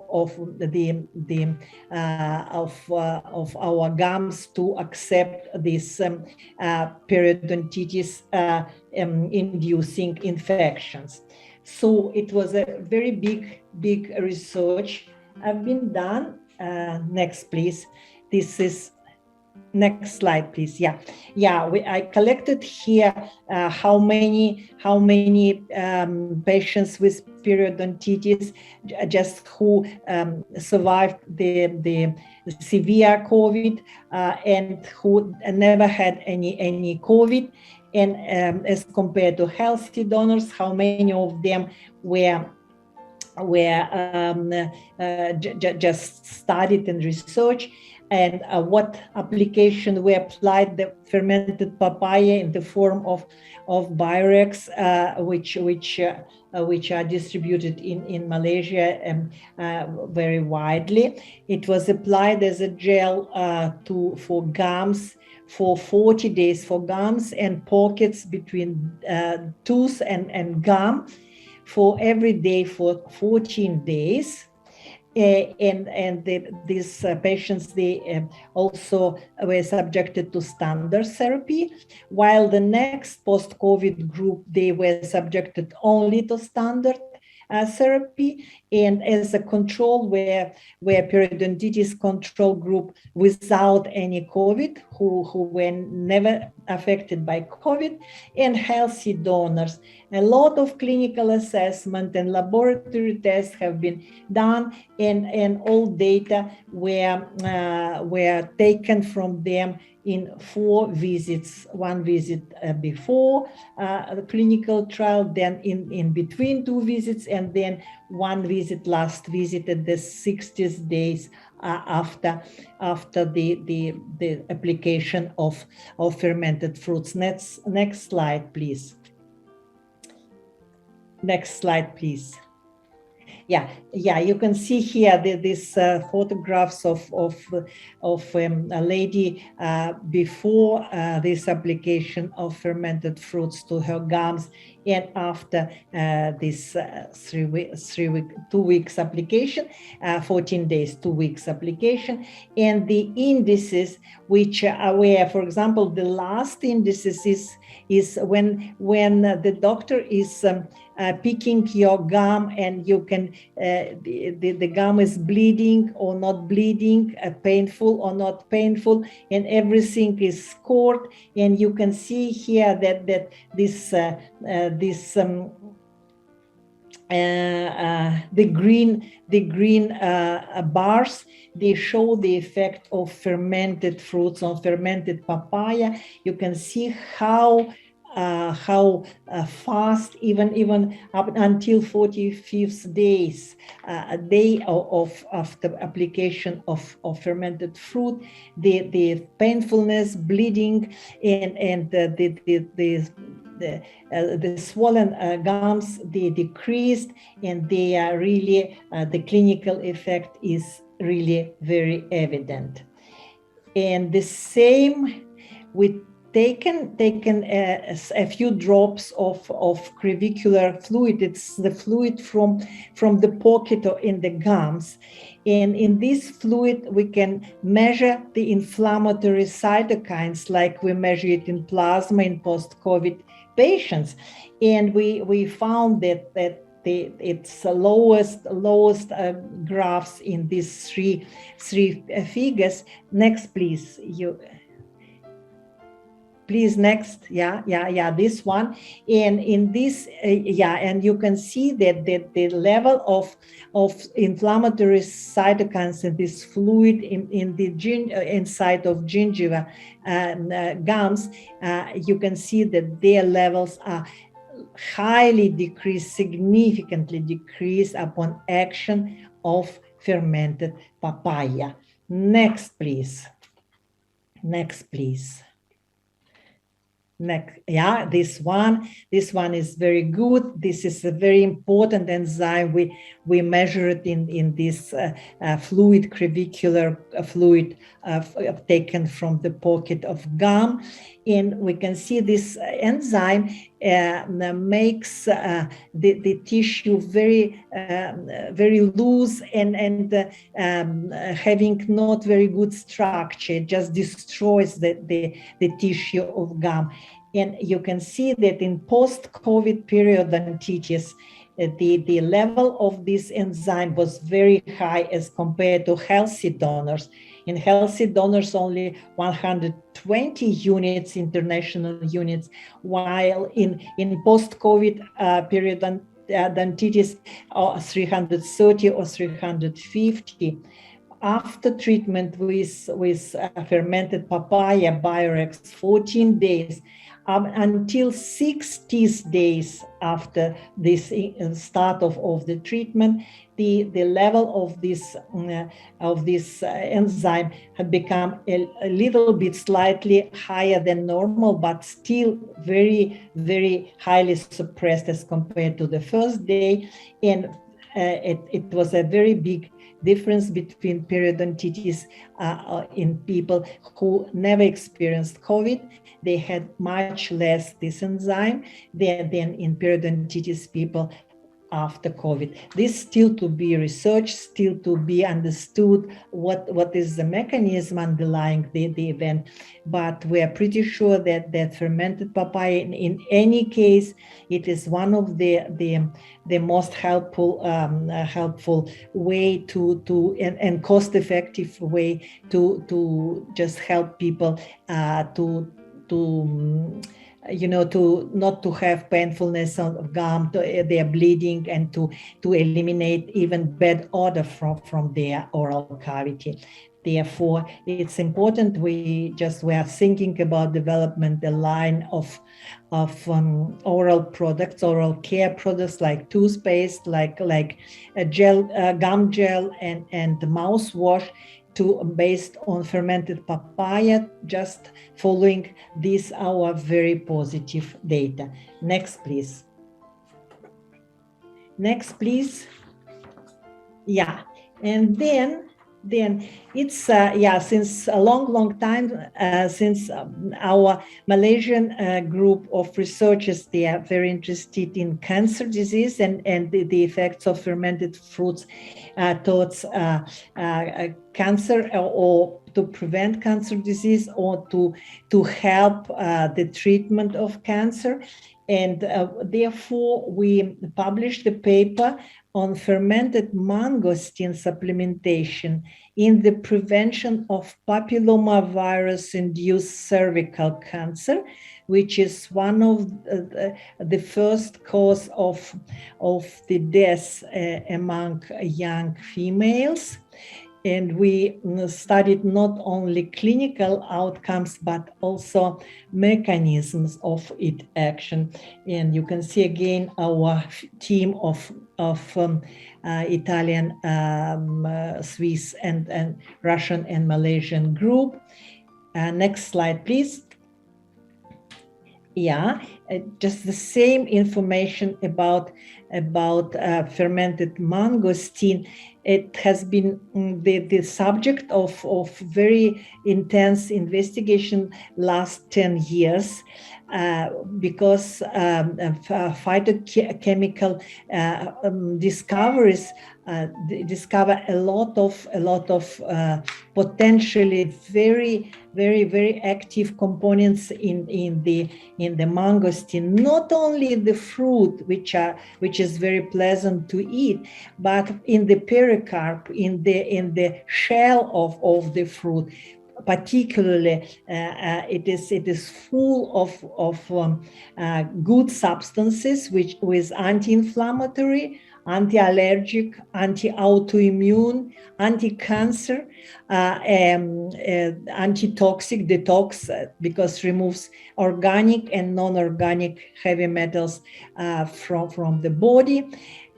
our gums to accept this periodontitis inducing infections. So it was a very big research have been done. Next, please. This is next slide, please. I collected here how many patients with periodontitis just who survived the severe COVID and who never had any COVID. And as compared to healthy donors, how many of them were just studied and researched, and what application we applied the fermented papaya in the form of BIO REX, which are distributed in Malaysia very widely. It was applied as a gel for gums for 40 days for gums and pockets between tooth and gum for every day for 14 days. These patients, they also were subjected to standard therapy, while the next post-COVID group, they were subjected only to standard therapy, and as a control where periodontitis control group without any COVID, who were never affected by COVID, and healthy donors. A lot of clinical assessment and laboratory tests have been done, and all data were taken from them in 4 visits, 1 visit before the clinical trial, then in between 2 visits, and then 1 visit, last visit at the 60th days after the application of fermented fruits. Next slide, please. Next slide, please. Yeah, you can see here these photographs of a lady before this application of fermented fruits to her gums, and after this 2 weeks application, 14 days, 2 weeks application, and the indices, which are where, for example, the last indices is when the doctor is picking your gum, and you can the gum is bleeding or not bleeding, painful or not painful, and everything is scored, and you can see here that the green bars, they show the effect of fermented fruits on fermented papaya. You can see how fast, even up until 45th days, a day after application of fermented fruit, the painfulness, bleeding, and the swollen gums, they decreased, and they are really the clinical effect is really very evident. And the same, we taken a few drops of crevicular fluid. It's the fluid from the pocket or in the gums. And in this fluid, we can measure the inflammatory cytokines, like we measure it in plasma in post-COVID patients. And we found that it's the lowest graphs in these three figures. Next, please. Please, next. Yeah, this one. And in this, and you can see that the level of inflammatory cytokines in this fluid in the inside of gingiva gums, you can see that their levels are highly decreased, significantly decreased upon action of fermented papaya. Next, please. Next, please. Next, this one is very good. This is a very important enzyme. We measure it in this fluid, crevicular fluid taken from the pocket of gum, and we can see this enzyme makes the tissue very loose and having not very good structure. It just destroys the tissue of gum. And you can see that in post-COVID periodontitis, the level of this enzyme was very high as compared to healthy donors. In healthy donors, only 120 units, international units, while in post-COVID periodontitis, 330 or 350. After treatment with fermented papaya BIO REX, 14 days, until 60 days after this start of the treatment, the level of this enzyme had become a little bit slightly higher than normal, but still very, very highly suppressed as compared to the first day. And it was a very big difference between periodontitis in people who never experienced COVID. They had much less this enzyme than in periodontitis people after COVID. This still to be researched, still to be understood what is the mechanism underlying the event. But we are pretty sure that fermented papaya, in any case, it is one of the most helpful way and cost-effective way to just help people to not to have painfulness of gum, their bleeding, and to eliminate even bad odor from their oral cavity. Therefore, it's important we are thinking about development the line of oral products, oral care products like toothpaste, like a gel, gum gel, and mouthwash, based on fermented papaya, just following our very positive data. Next, please. Next, please. Yeah, and then it's since a long time, since our Malaysian group of researchers, they are very interested in cancer disease and the effects of fermented fruits towards cancer, or to prevent cancer disease, or to help the treatment of cancer. And therefore, we published a paper on fermented mangosteen supplementation in the prevention of papillomavirus-induced cervical cancer, which is one of the first cause of the deaths among young females. And we studied not only clinical outcomes, but also mechanisms of its action. And you can see again our team of Italian, Swiss, and Russian and Malaysian group. Next slide, please. Yeah, just the same information about fermented mangosteen. it has been the subject of very intense investigation last 10 years. Because phytochemical discoveries discover a lot of potentially very active components in the mangosteen. Not only in the fruit, which is very pleasant to eat, but in the pericarp, in the shell of the fruit. Particularly, it is full of good substances with anti-inflammatory, anti-allergic, anti-autoimmune, anti-cancer, anti-toxic, detox, because removes organic and non-organic heavy metals from the body.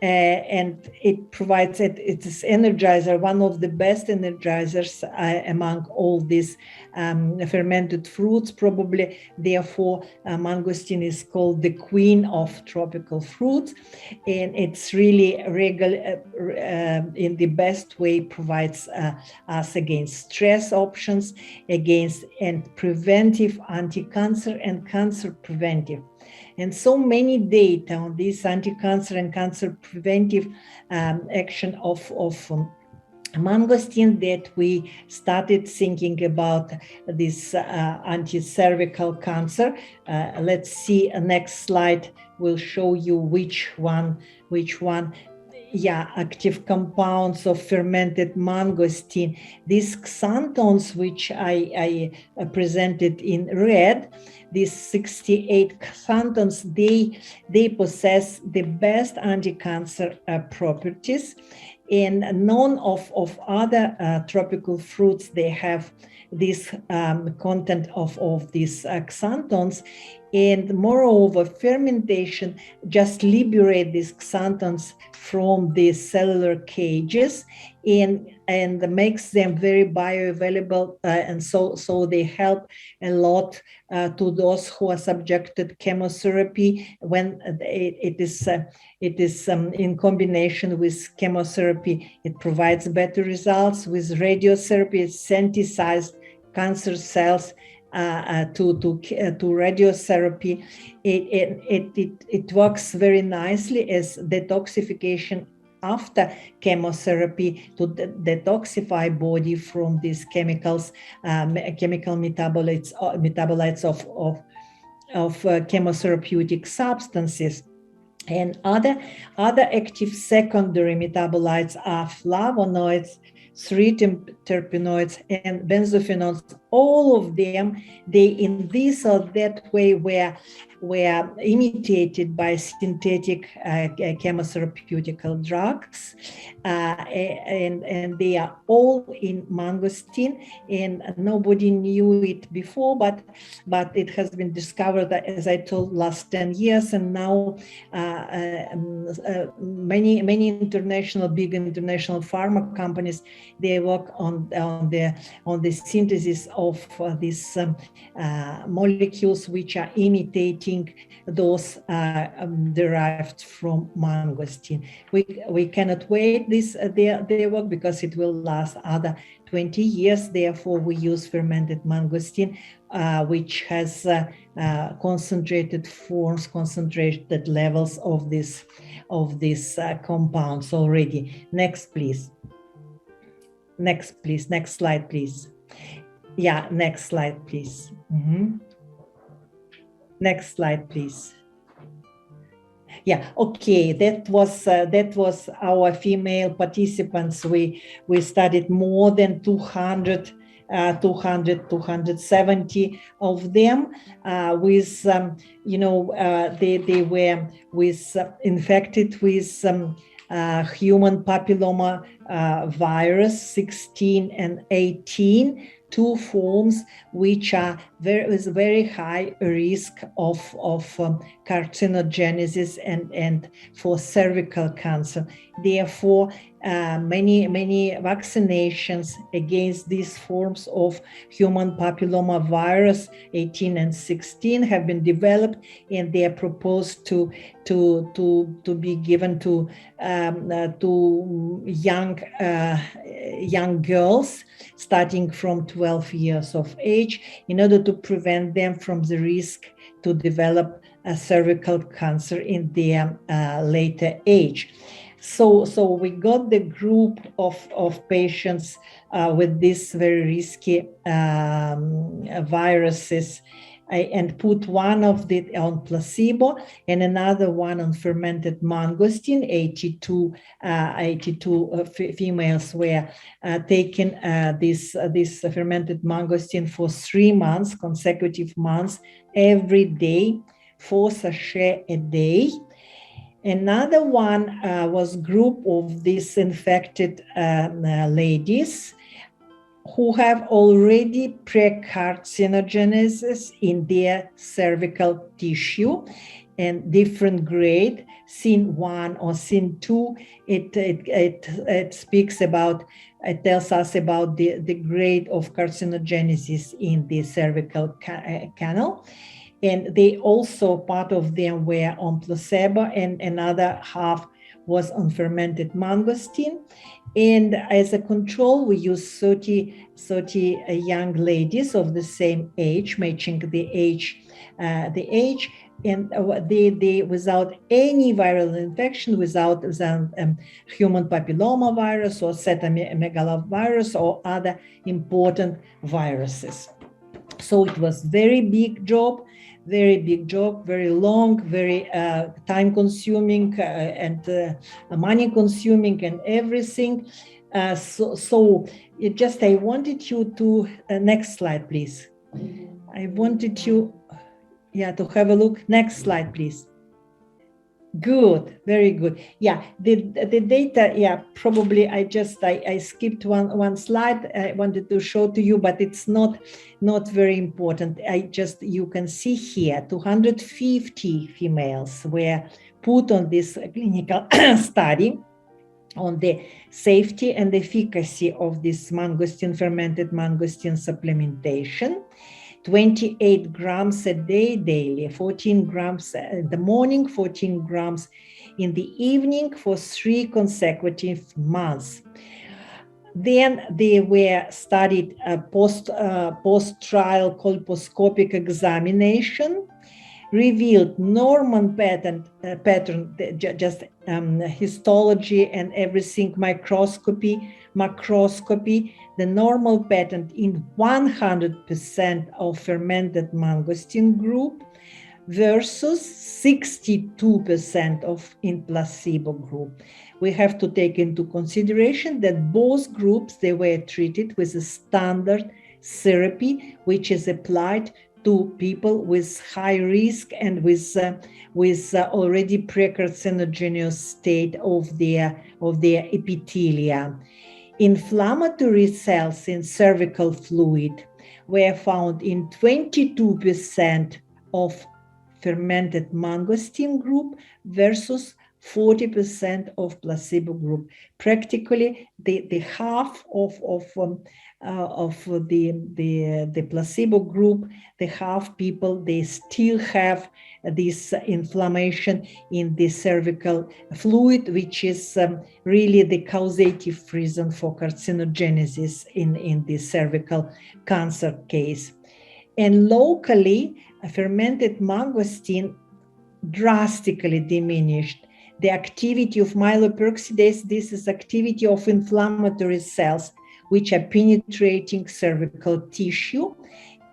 And it provides it is energizer, one of the best energizers among all these fermented fruits. Probably, therefore, mangosteen is called the queen of tropical fruits, and it's really in the best way provides us against stress options, against and preventive anti-cancer and cancer preventive. And so many data on this anti-cancer and cancer preventive action of mangosteen that we started thinking about this anti-cervical cancer. Let's see, next slide will show you which one. Yeah, active compounds of fermented mangosteen. These xanthones, which I presented in red, these 68 xanthones, they possess the best anti-cancer properties, and none of other tropical fruits, they have this content of these xanthones. And moreover, fermentation just liberate these xanthones from the cellular cages and makes them very bioavailable, and so they help a lot to those who are subjected chemotherapy when it is in combination with chemotherapy. It provides better results. With radiotherapy, it sensitizes cancer cells to radiotherapy. It works very nicely as detoxification after chemotherapy to detoxify body from these chemicals, chemical metabolites of chemotherapeutic substances. And other active secondary metabolites are flavonoids, 3-terpenoids, and benzophenols. All of them, they in this or that way were imitated by synthetic chemotherapeutic drugs, and they are all in mangosteen, and nobody knew it before, but it has been discovered, as I told, last 10 years, and now many big international pharma companies, they work on the synthesis of these molecules which are imitating those derived from mangosteen. We cannot wait their work because it will last other 20 years. Therefore, we use fermented mangosteen, which has concentrated forms, concentrated levels of these compounds already. Next, please. Next slide, please. Yeah, next slide, please. Next slide, please. Yeah, okay, that was our female participants. We studied more than 270 of them with, they were infected with human papilloma virus 16 and 18, two forms which are with very high risk of carcinogenesis and for cervical cancer. Therefore, many vaccinations against these forms of human papilloma virus 18 and 16 have been developed, and they are proposed to be given to young girls starting from 12 years of age, in order to prevent them from the risk to develop a cervical cancer in their later age. So we got the group of patients with these very risky viruses, and put one of it on placebo and another one on fermented mangosteen. 82 females were taken this fermented mangosteen for 3 months, consecutive months, every day, 4 sachets a day. Another one was group of these infected ladies who have already precarcinogenesis in their cervical tissue, and different grade, scene 1 or scene 2. It speaks about, it tells us about the grade of carcinogenesis in the cervical canal. And they also, part of them were on placebo, and another half was on fermented mangosteen. And as a control, we used 30 young ladies of the same age, matching the age, and they without any viral infection, without human papilloma virus or cytomegalovirus or other important viruses. So it was very big job, very long, very time-consuming and money-consuming and everything. So it just, I wanted you to, next slide, please. I wanted you, to have a look. Next slide, please. Good, very good. Yeah, the data, probably I skipped one slide I wanted to show to you, but it's not very important. You can see here 250 females were put on this clinical study on the safety and efficacy of this fermented mangosteen supplementation. 28 grams a day daily, 14 grams in the morning, 14 grams in the evening for 3 consecutive months. Then they were studied post-trial colposcopic examination, revealed normal pattern, just histology and everything, microscopy, macroscopy, the normal pattern in 100% of fermented mangosteen group versus 62% in placebo group. We have to take into consideration that both groups, they were treated with a standard therapy, which is applied to people with high risk and with already precarcinogenous state of their epithelia. Inflammatory cells in cervical fluid were found in 22% of fermented mangosteen group versus 40% of placebo group. Practically, the half of the placebo group, the half people, they still have this inflammation in the cervical fluid, which is really the causative reason for carcinogenesis in the cervical cancer case. And locally, fermented mangosteen drastically diminished the activity of myeloperoxidase. This is activity of inflammatory cells which are penetrating cervical tissue.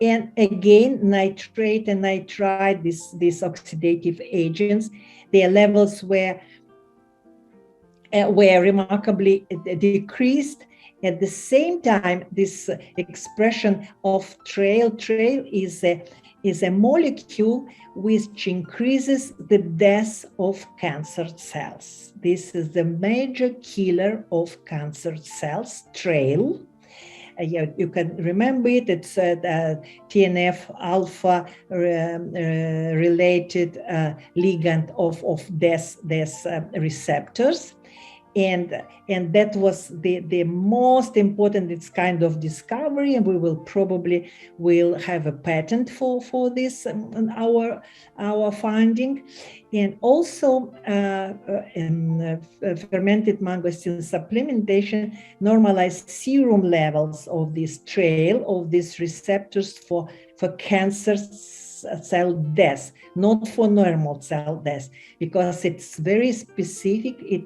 And again, nitrate and nitrite, these oxidative agents, their levels were remarkably decreased. At the same time, this expression of trail is a molecule which increases the death of cancer cells. This is the major killer of cancer cells, trail. You can remember it. It's TNF alpha related ligand of death receptors. and that was the most important its kind of discovery, and we will have a patent for this our finding. And also fermented mangosteen supplementation normalized serum levels of this trail of these receptors for cancer cell death, not for normal cell death, because it's very specific. It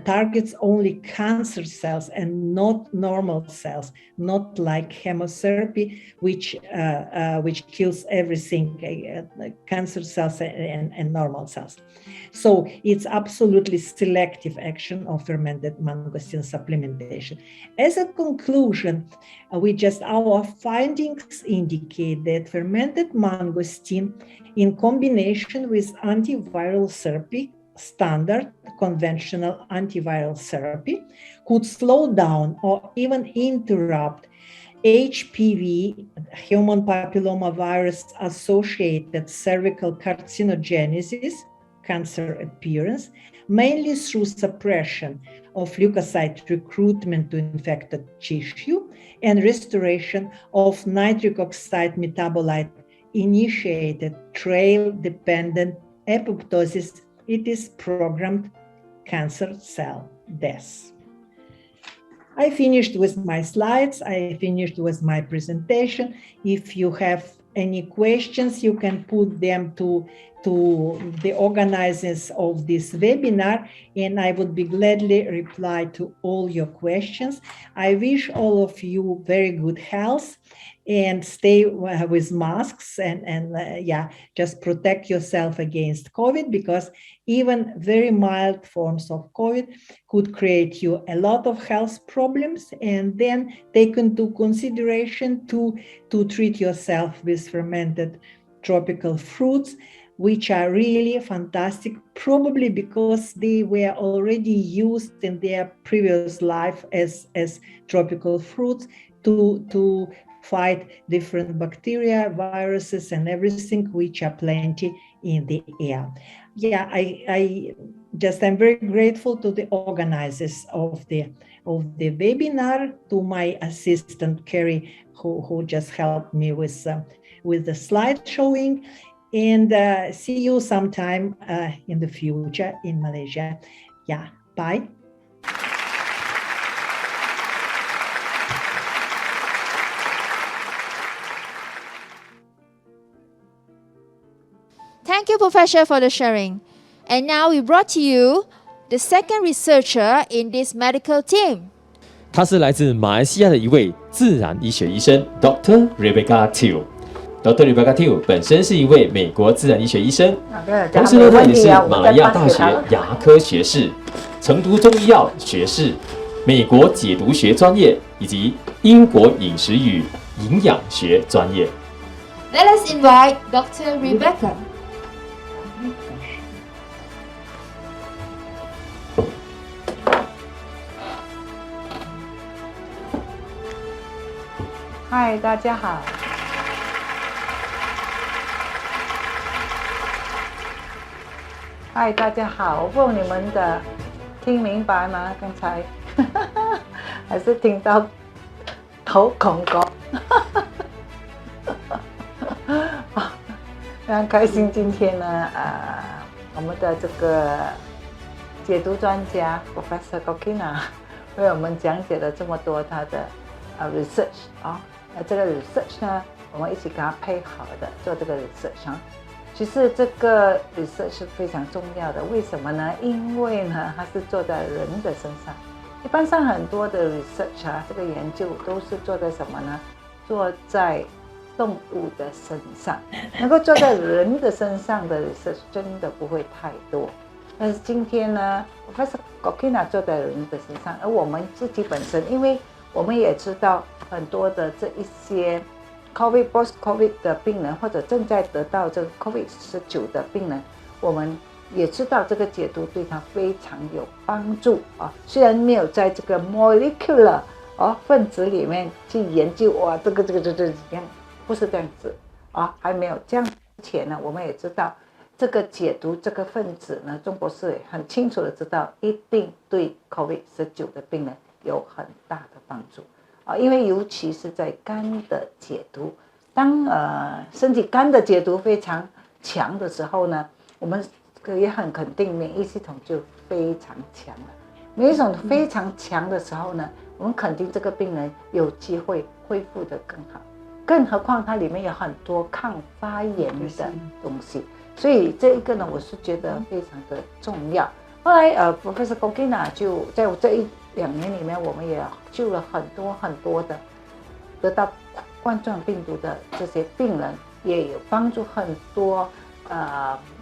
targets only cancer cells and not normal cells, not like chemotherapy, which kills everything, cancer cells and normal cells. So it's absolutely selective action of fermented mangosteen supplementation. As a conclusion, our findings indicate that fermented mangosteen in combination with antiviral therapy, standard conventional antiviral therapy, could slow down or even interrupt HPV, human papillomavirus associated cervical carcinogenesis, cancer appearance, mainly through suppression of leukocyte recruitment to infected tissue and restoration of nitric oxide metabolite initiated trail-dependent apoptosis. It is programmed cancer cell death. I finished with my slides. I finished with my presentation. If you have any questions, you can put them to the organizers of this webinar, and I would be gladly reply to all your questions. I wish all of you very good health and stay with masks and just protect yourself against COVID, because even very mild forms of COVID could create you a lot of health problems, and then take into consideration to treat yourself with fermented tropical fruits, which are really fantastic, probably because they were already used in their previous life as tropical fruits to fight different bacteria, viruses, and everything, which are plenty in the air. I'm very grateful to the organizers of the webinar, to my assistant Carrie, who just helped me with the slide showing, and see you sometime in the future in Malaysia. Bye. Thank you, Professor, for the sharing. And now we brought to you the second researcher in this medical team. 他是来自马来西亚的一位自然医学医生 Dr. Rebecca Tiew。Dr. Rebecca Tiew 本身是一位美国自然医学医生，同时呢，他也是马来亚大学牙科学士，曾读中医药学士、美国解毒学专业以及英国饮食与营养学专业。Let us invite Dr. Rebecca. Hi， 大家好。嗨，大家好，我问你们的听明白吗？刚才还是听到头空空，非常开心。今天呢，我们的这个解毒专家 Professor Korkina 为我们讲解了这么多他的research 啊。这个 research 呢，我们一起跟他配合的做这个 research 啊。其实这个 research 是非常重要的，为什么呢？因为呢，它是做在人的身上。一般上很多的 research 啊，这个研究都是做在什么呢？做在动物的身上，能够做在人的身上的 research 真的不会太多。但是今天呢 ，Professor Korkina 做在人的身上，而我们自己本身，因为我们也知道很多的这一些 COVID post-COVID 的病人，或者正在得到这个 COVID-19 的病人，我们也知道这个解毒对他非常有帮助啊。虽然没有在这个 molecular 分子里面去研究，哇，这样不是这样子啊，还没有这样之前呢，我们也知道这个解毒这个分子呢，钟博士也很清楚的知道，一定对 COVID-19 的病人有很大的帮助因为尤其是在肝的解毒，当身体肝的解毒非常强的时候呢，我们也很肯定免疫系统就非常强了。免疫系统非常强的时候呢，我们肯定这个病人有机会恢复得更好，更何况它里面有很多抗发炎的东西，所以这一个呢，我是觉得非常的重要。后来Professor Korkina 就在这1-2年里面，我们也救了很多的得到冠状病毒的这些病人，也有帮助很多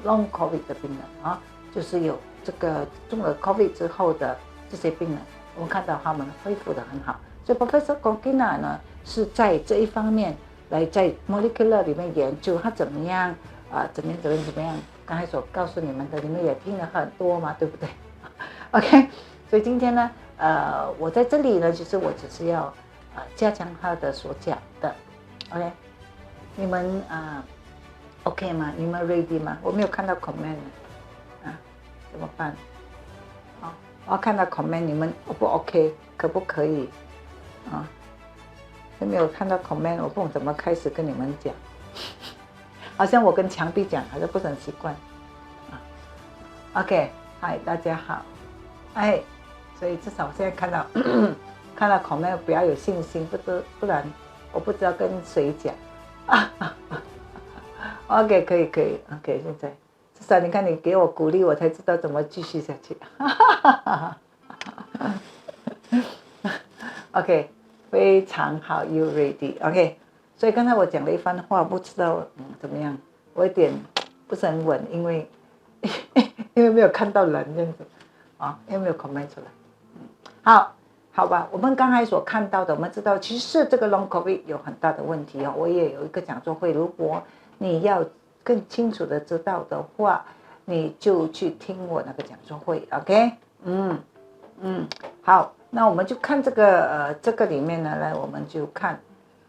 long COVID 的病人就是有这个中了 COVID 之后的这些病人，我们看到他们恢复得很好。所以 Professor Korkina 呢是在这一方面来在 molecular 里面研究它怎么样怎么样。刚才所告诉你们的，你们也听了很多嘛，对不对？OK， 所以今天呢，我在这里呢，其实我只是要加强他的所讲的 ，OK， 你们OK 吗？你们 ready 吗？我没有看到 comment 怎么办？我要看到 comment， 你们不 OK， 可不可以？没有看到 comment， 我不懂怎么开始跟你们讲，好像我跟墙壁讲，好像不是很习惯。OK， 嗨，大家好，所以至少我现在看到看到 comment， 不要有信心，不然我不知道跟谁讲。OK， 可以 ，OK， 现在至少你看你给我鼓励，我才知道怎么继续下去。OK， 非常好 ，You ready？OK， 所以刚才我讲了一番话，不知道怎么样，我有点不是很稳，因为没有看到人这样子因为没有 comment 出来。好吧，我们刚才所看到的，我们知道其实这个 long COVID 有很大的问题我也有一个讲座会，如果你要更清楚的知道的话，你就去听我那个讲座会 ，OK？ 好，那我们就看这个里面呢，来我们就看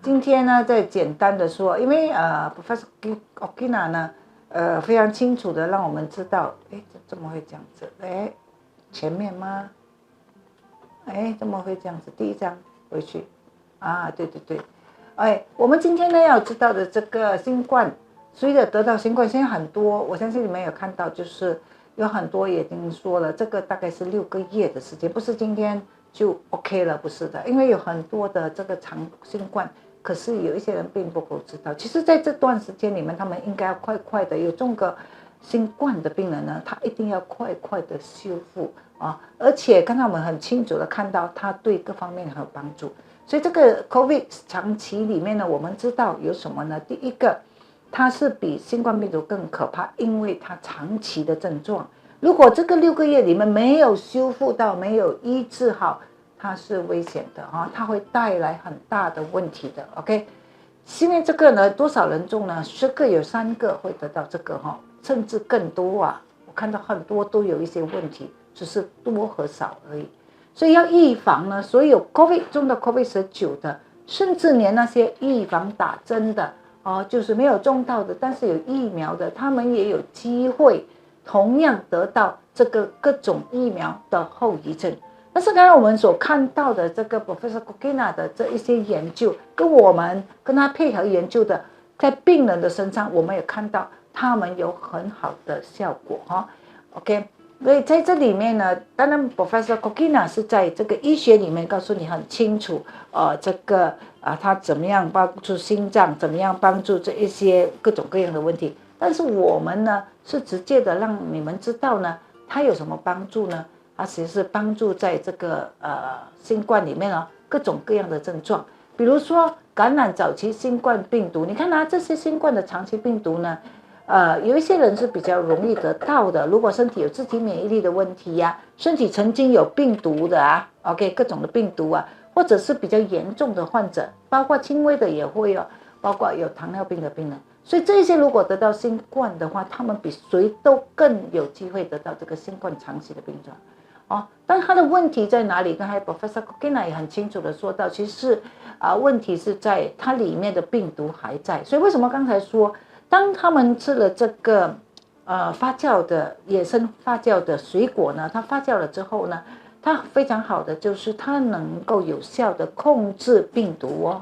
今天呢，再简单的说，因为Professor Korkina 呢，非常清楚的让我们知道，怎么会这样子？前面吗？怎么会这样子？第一张回去对，我们今天呢要知道的这个新冠，随着得到新冠，现在很多，我相信你们有看到，就是有很多也已经说了，这个大概是6个月的时间，不是今天就 OK 了，不是的，因为有很多的这个长新冠，可是有一些人并不够知道，其实在这段时间里面，他们应该要快的有中个新冠的病人呢，他一定要快的修复而且刚才我们很清楚的看到，它对各方面很有帮助。所以这个 COVID 长期里面呢，我们知道有什么呢？第一个，它是比新冠病毒更可怕，因为它长期的症状，如果这个6个月里面没有修复到，没有医治好，它是危险的它会带来很大的问题的 OK。 因为这个呢，多少人中呢？10个有3个会得到这个甚至更多我看到很多都有一些问题，只是多和少而已。所以要预防呢，所有 COVID 中的 COVID-19 的，甚至连那些预防打针的就是没有中到的，但是有疫苗的，他们也有机会同样得到这个各种疫苗的后遗症。但是刚才我们所看到的这个 Professor Korkina 的这一些研究，跟他配合研究的，在病人的身上，我们也看到他们有很好的效果OK。所以在这里面呢，当然 Professor Korkina 是在这个医学里面告诉你很清楚这个他怎么样帮助心脏，怎么样帮助这一些各种各样的问题。但是我们呢是直接的让你们知道呢，它有什么帮助呢？它其实是帮助在这个新冠里面各种各样的症状，比如说感染早期新冠病毒，你看这些新冠的长期病毒呢。有一些人是比较容易得到的，如果身体有自体免疫力的问题身体曾经有病毒的OK 各种的病毒或者是比较严重的患者，包括轻微的也会包括有糖尿病的病人，所以这些如果得到新冠的话，他们比谁都更有机会得到这个新冠长期的病状但他的问题在哪里？刚才 Professor Korkina 也很清楚的说到，其实问题是在它里面的病毒还在，所以为什么刚才说当他们吃了这个发酵的野生发酵的水果呢，它发酵了之后呢，它非常好的就是它能够有效的控制病毒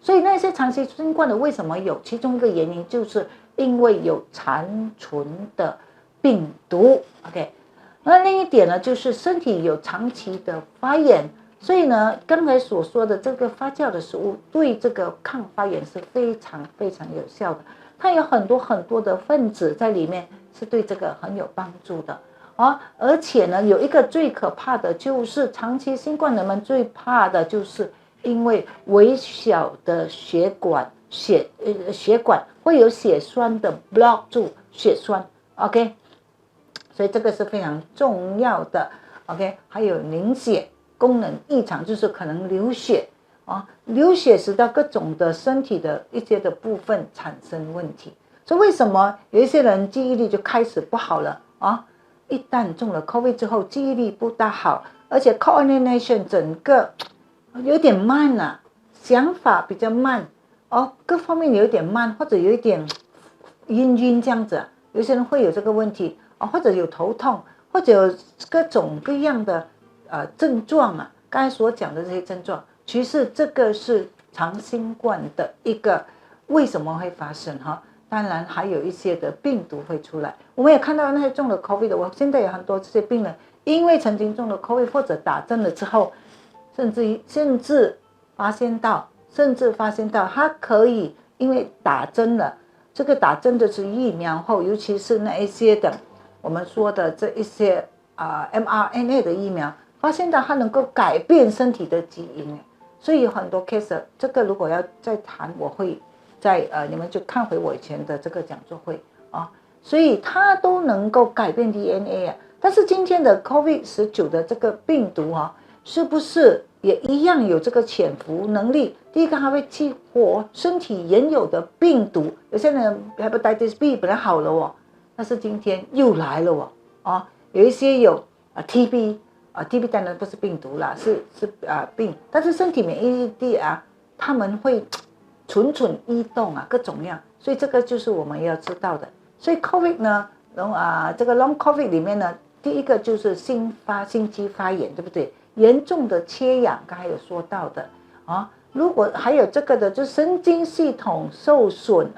所以那些长期新冠的为什么有？其中一个原因就是因为有残存的病毒。OK， 那另一点呢，就是身体有长期的发炎，所以呢，刚才所说的这个发酵的食物对这个抗发炎是非常非常有效的。它有很多很多的分子在里面，是对这个很有帮助的。而且呢，有一个最可怕的就是长期新冠人们最怕的就是因为微小的血管会有血栓的 block 住血栓 ，OK， 所以这个是非常重要的 ，OK， 还有凝血功能异常，就是可能流血流血使到各种的身体的一些的部分产生问题。所以为什么有一些人记忆力就开始不好了一旦中了 COVID 之后，记忆力不大好，而且 coordination 整个有点慢想法比较慢各方面有点慢，或者有一点晕这样子有些人会有这个问题或者有头痛，或者有各种各样的症状刚才所讲的这些症状，其实这个是长新冠的一个为什么会发生当然还有一些的病毒会出来。我们也看到那些中了 COVID 的，我现在有很多这些病人因为曾经中了 COVID 或者打针了之后，甚至发现到他可以因为打针了，这个打针的是疫苗后，尤其是那一些的我们说的这一些mRNA 的疫苗，发现到它能够改变身体的基因，所以有很多 case， 这个如果要再谈，我会在你们就看回我以前的这个讲座会所以它都能够改变 DNA 但是今天的 COVID-19 的这个病毒是不是也一样有这个潜伏能力？第一个，它会激活身体原有的病毒，有些人 Hepatitis B 本来好了但是今天又来了有一些有TB TB 当然不是病毒啦，是病，但是身体免疫力他们会蠢异动各种样，所以这个就是我们要知道的。所以 COVID 呢这个 Long COVID 里面呢，第一个就是心肌发炎，对不对？严重的缺氧，刚才有说到的如果还有这个的，就是神经系统受损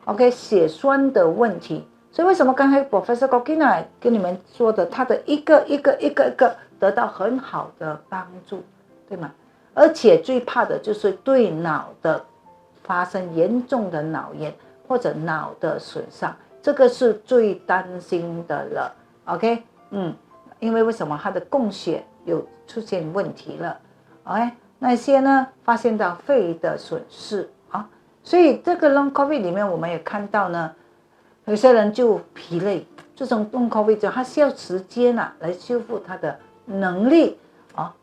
OK 血栓的问题。所以为什么刚才 Professor Korkina 跟你们说的，他的一个得到很好的帮助，对吗？而且最怕的就是对脑的发生严重的脑炎或者脑的损伤，这个是最担心的了 OK 因为为什么他的供血有出现问题了OK 那些呢发现到肺的损失所以这个 Long COVID 里面我们也看到呢，有些人就疲累，这种 Long COVID 之后他需要时间来修复他的能力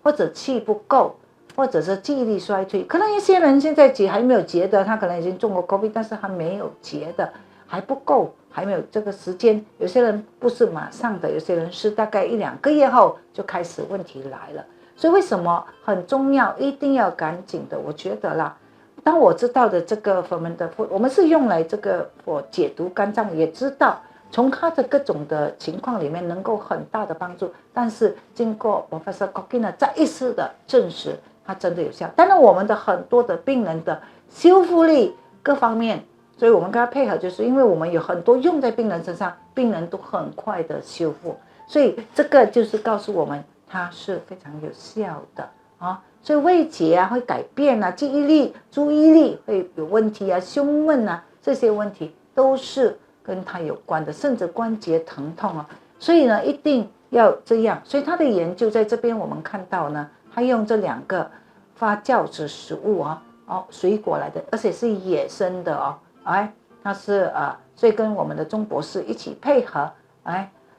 或者气不够，或者是记忆力衰退。可能一些人现在还没有觉得他可能已经中过 COVID， 但是他没有觉得还不够，还没有这个时间。有些人不是马上的，有些人是大概1-2个月后就开始问题来了。所以为什么很重要，一定要赶紧的？我觉得啦，当我知道的这个 Fermented Food， 我们是用来这个我解毒肝脏，也知道从它的各种的情况里面能够很大的帮助。但是经过 Professor Korkina 再一次的证实，它真的有效。当然我们的很多的病人的修复力各方面，所以我们跟他配合，就是因为我们有很多用在病人身上，病人都很快的修复，所以这个就是告诉我们它是非常有效的所以味觉会改变记忆力、注意力会有问题胸闷这些问题都是跟它有关的，甚至关节疼痛所以呢一定要这样。所以他的研究在这边我们看到呢，他用这2个发酵的食物水果来的，而且是野生的它是所以跟我们的钟博士一起配合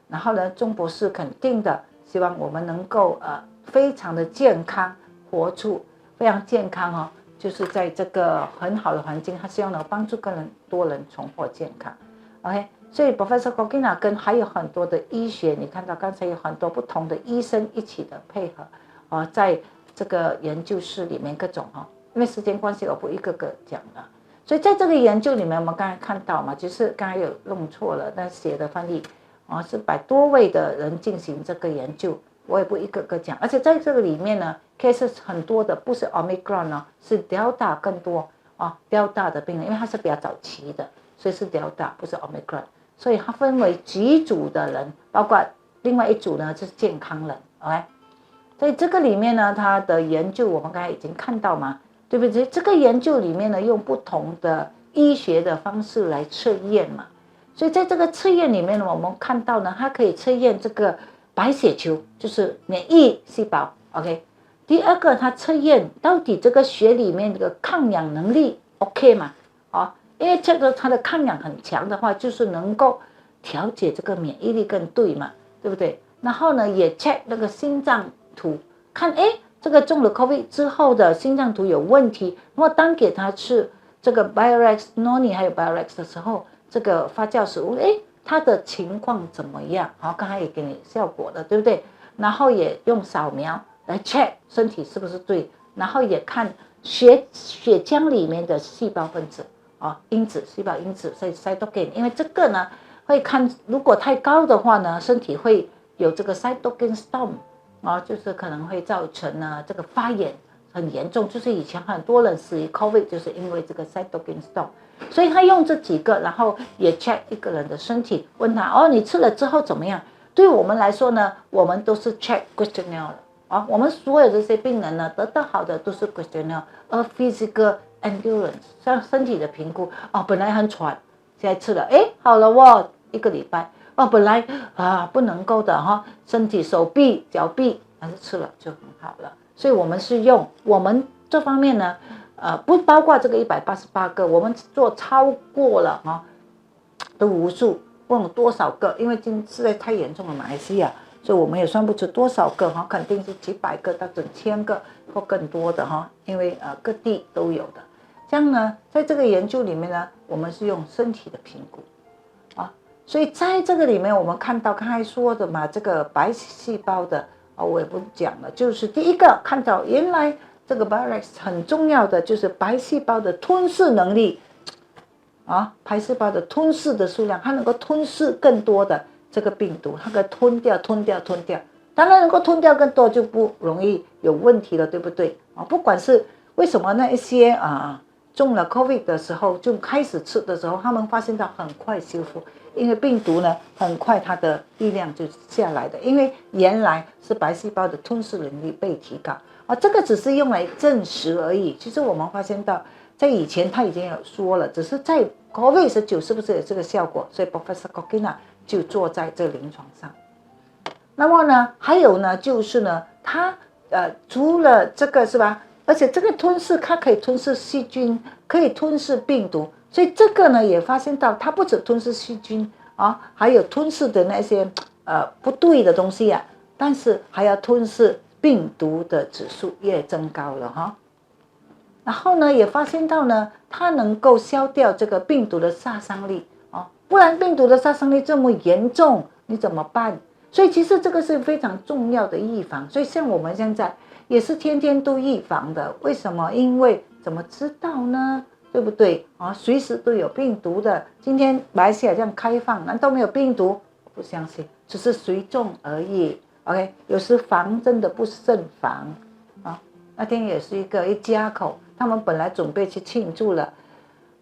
然后呢钟博士肯定的希望我们能够非常的健康，活出非常健康就是在这个很好的环境，他希望能帮助更多人重获健康 OK。 所以 Professor Korkina 跟还有很多的医学，你看到刚才有很多不同的医生一起的配合在这个研究室里面各种因为时间关系我不一个个讲了。所以在这个研究里面，我们刚才看到嘛，就是刚才有弄错了，那写的翻译是100多位的人进行这个研究，我也不一个个讲，而且在这个里面呢 ，case 很多的不是 Omicron 呢，是 Delta 更多Delta 的病人，因为它是比较早期的，所以是 Delta 不是 Omicron， 所以它分为几组的人，包括另外一组呢是健康人 ，OK。所以这个里面呢，它的研究我们刚才已经看到嘛，对不对？这个研究里面呢，用不同的医学的方式来测验嘛。所以在这个测验里面呢，我们看到呢，它可以测验这个白血球，就是免疫细胞 ，OK。第二个，它测验到底这个血里面这个抗氧能力 OK 嘛？因为这个它的抗氧很强的话，就是能够调节这个免疫力更对嘛，对不对？然后呢，也 check 那个心脏图，看这个中了 COVID 之后的心脏图有问题，那么当给他吃这个 BIO REX Noni 还有 BIO REX 的时候，这个发酵食物它的情况怎么样？好，刚才也给你效果了，对不对？然后也用扫描来 check 身体是不是对，然后也看血浆里面的细胞分子因子细胞因子，所以 cytokine， 因为这个呢会看如果太高的话呢，身体会有这个 cytokine storm。就是可能会造成呢这个发炎很严重，就是以前很多人死于 COVID 就是因为这个 cytokine storm， 所以他用这几个，然后也 check 一个人的身体，问他你吃了之后怎么样？对我们来说呢，我们都是 check questionnaire 的我们所有这些病人呢得到好的都是 questionnaire， 而 physical endurance 像身体的评估本来很喘，现在吃了好了1个礼拜。本来不能够的身体手臂脚臂，但是吃了就很好了。所以我们是用我们这方面呢，不包括这个188个，我们做超过了都无数，问了多少个？因为实在太严重了，马来西亚，所以我们也算不出多少个肯定是几百个到整千个或更多的因为各地都有的。这样呢，在这个研究里面呢，我们是用身体的评估。所以在这个里面，我们看到刚才说的嘛，这个白细胞的我也不讲了，就是第一个看到原来这个 BIO REX 很重要的就是白细胞的吞噬能力白细胞的吞噬的数量，它能够吞噬更多的这个病毒，它可以吞掉。当然能够吞掉更多就不容易有问题了，对不对不管是为什么那一些中了 COVID 的时候就开始吃的时候，他们发现到很快修复。因为病毒呢，很快它的力量就下来的，因为原来是白细胞的吞噬能力被提高这个只是用来证实而已。其实我们发现到，在以前他已经有说了，只是在 COVID-19 是不是有这个效果？所以 Professor Korkina 就做在这临床上。那么呢，还有呢，就是呢，它除了这个是吧？而且这个吞噬，它可以吞噬细菌，可以吞噬病毒。所以这个呢也发现到，它不止吞噬细菌还有吞噬的那些不对的东西但是还要吞噬病毒的指数也增高了然后呢也发现到呢，它能够消掉这个病毒的杀伤力不然病毒的杀伤力这么严重，你怎么办？所以其实这个是非常重要的预防。所以像我们现在也是天天都预防的，为什么？因为怎么知道呢？对不对随时都有病毒的。今天马来西亚这样开放，难道没有病毒？我不相信，只是随众而已。OK， 有时防真的不胜防那天也是一家口，他们本来准备去庆祝了，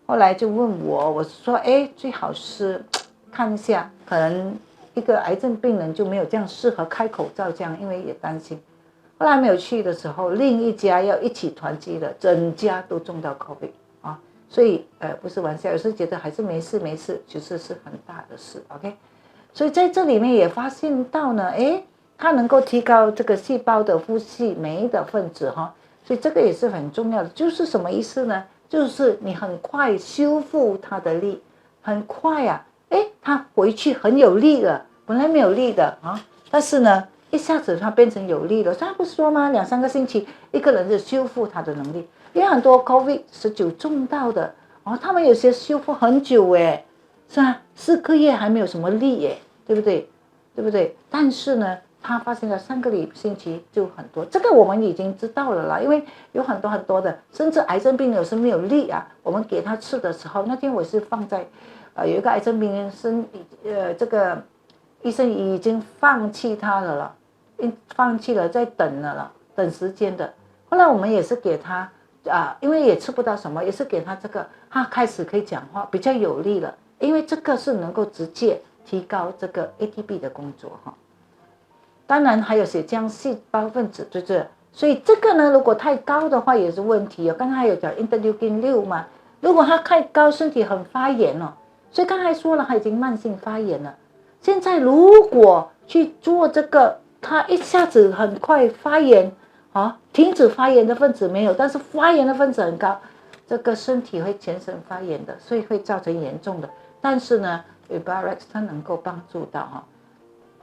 后来就问我说最好是看一下，可能一个癌症病人就没有这样适合开口罩这样，因为也担心。后来没有去的时候，另一家要一起团聚了，整家都中到 COVID。所以不是玩笑，有时觉得还是没事，其实是很大的事 OK。 所以在这里面也发现到呢它能够提高这个细胞的呼吸酶的分子所以这个也是很重要的。就是什么意思呢？就是你很快修复它的力，很快它回去很有力了，本来没有力的但是呢一下子它变成有力了。他不是说吗？2-3个星期一个人就修复他的能力。因为很多 COVID-19 中到的他们有些修复很久是吧？4个月还没有什么力对不对？但是呢他发现了3个星期就很多，这个我们已经知道了啦，因为有很多的，甚至癌症病人有时没有力啊，我们给他吃的时候，那天我是放在有一个癌症病人这个医生已经放弃他了，放弃了，在等了，等时间的。后来我们也是给他因为也吃不到什么，也是给他这个，他开始可以讲话，比较有力了，因为这个是能够直接提高这个 ATP 的工作哈。当然还有血浆细胞分子，对不对？所以这个呢，如果太高的话也是问题哦。刚才有讲 interleukin 6嘛，如果它太高，身体很发炎了，所以刚才说了，它已经慢性发炎了。现在如果去做这个，它一下子很快发炎停止发炎的分子没有，但是发炎的分子很高，这个身体会全身发炎的，所以会造成严重的。但是呢 BioRex 它能够帮助到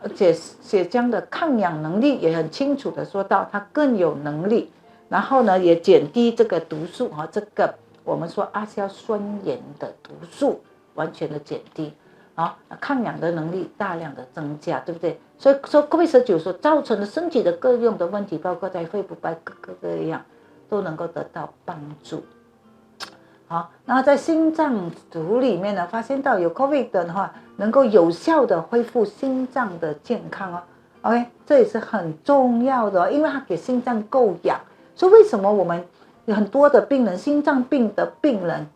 而且血浆的抗氧能力也很清楚的说到它更有能力，然后呢也减低这个毒素这个我们说阿硝酸盐的毒素完全的减低抗氧的能力大量的增加，对不对？所以说 COVID-19 所造成的身体的各样的问题，包括在肺部各样都能够得到帮助。然后在心脏图里面呢，发现到有 COVID 的话，能够有效的恢复心脏的健康OK， 这也是很重要的因为它给心脏够氧。所以为什么我们有很多的病人，心脏病的病人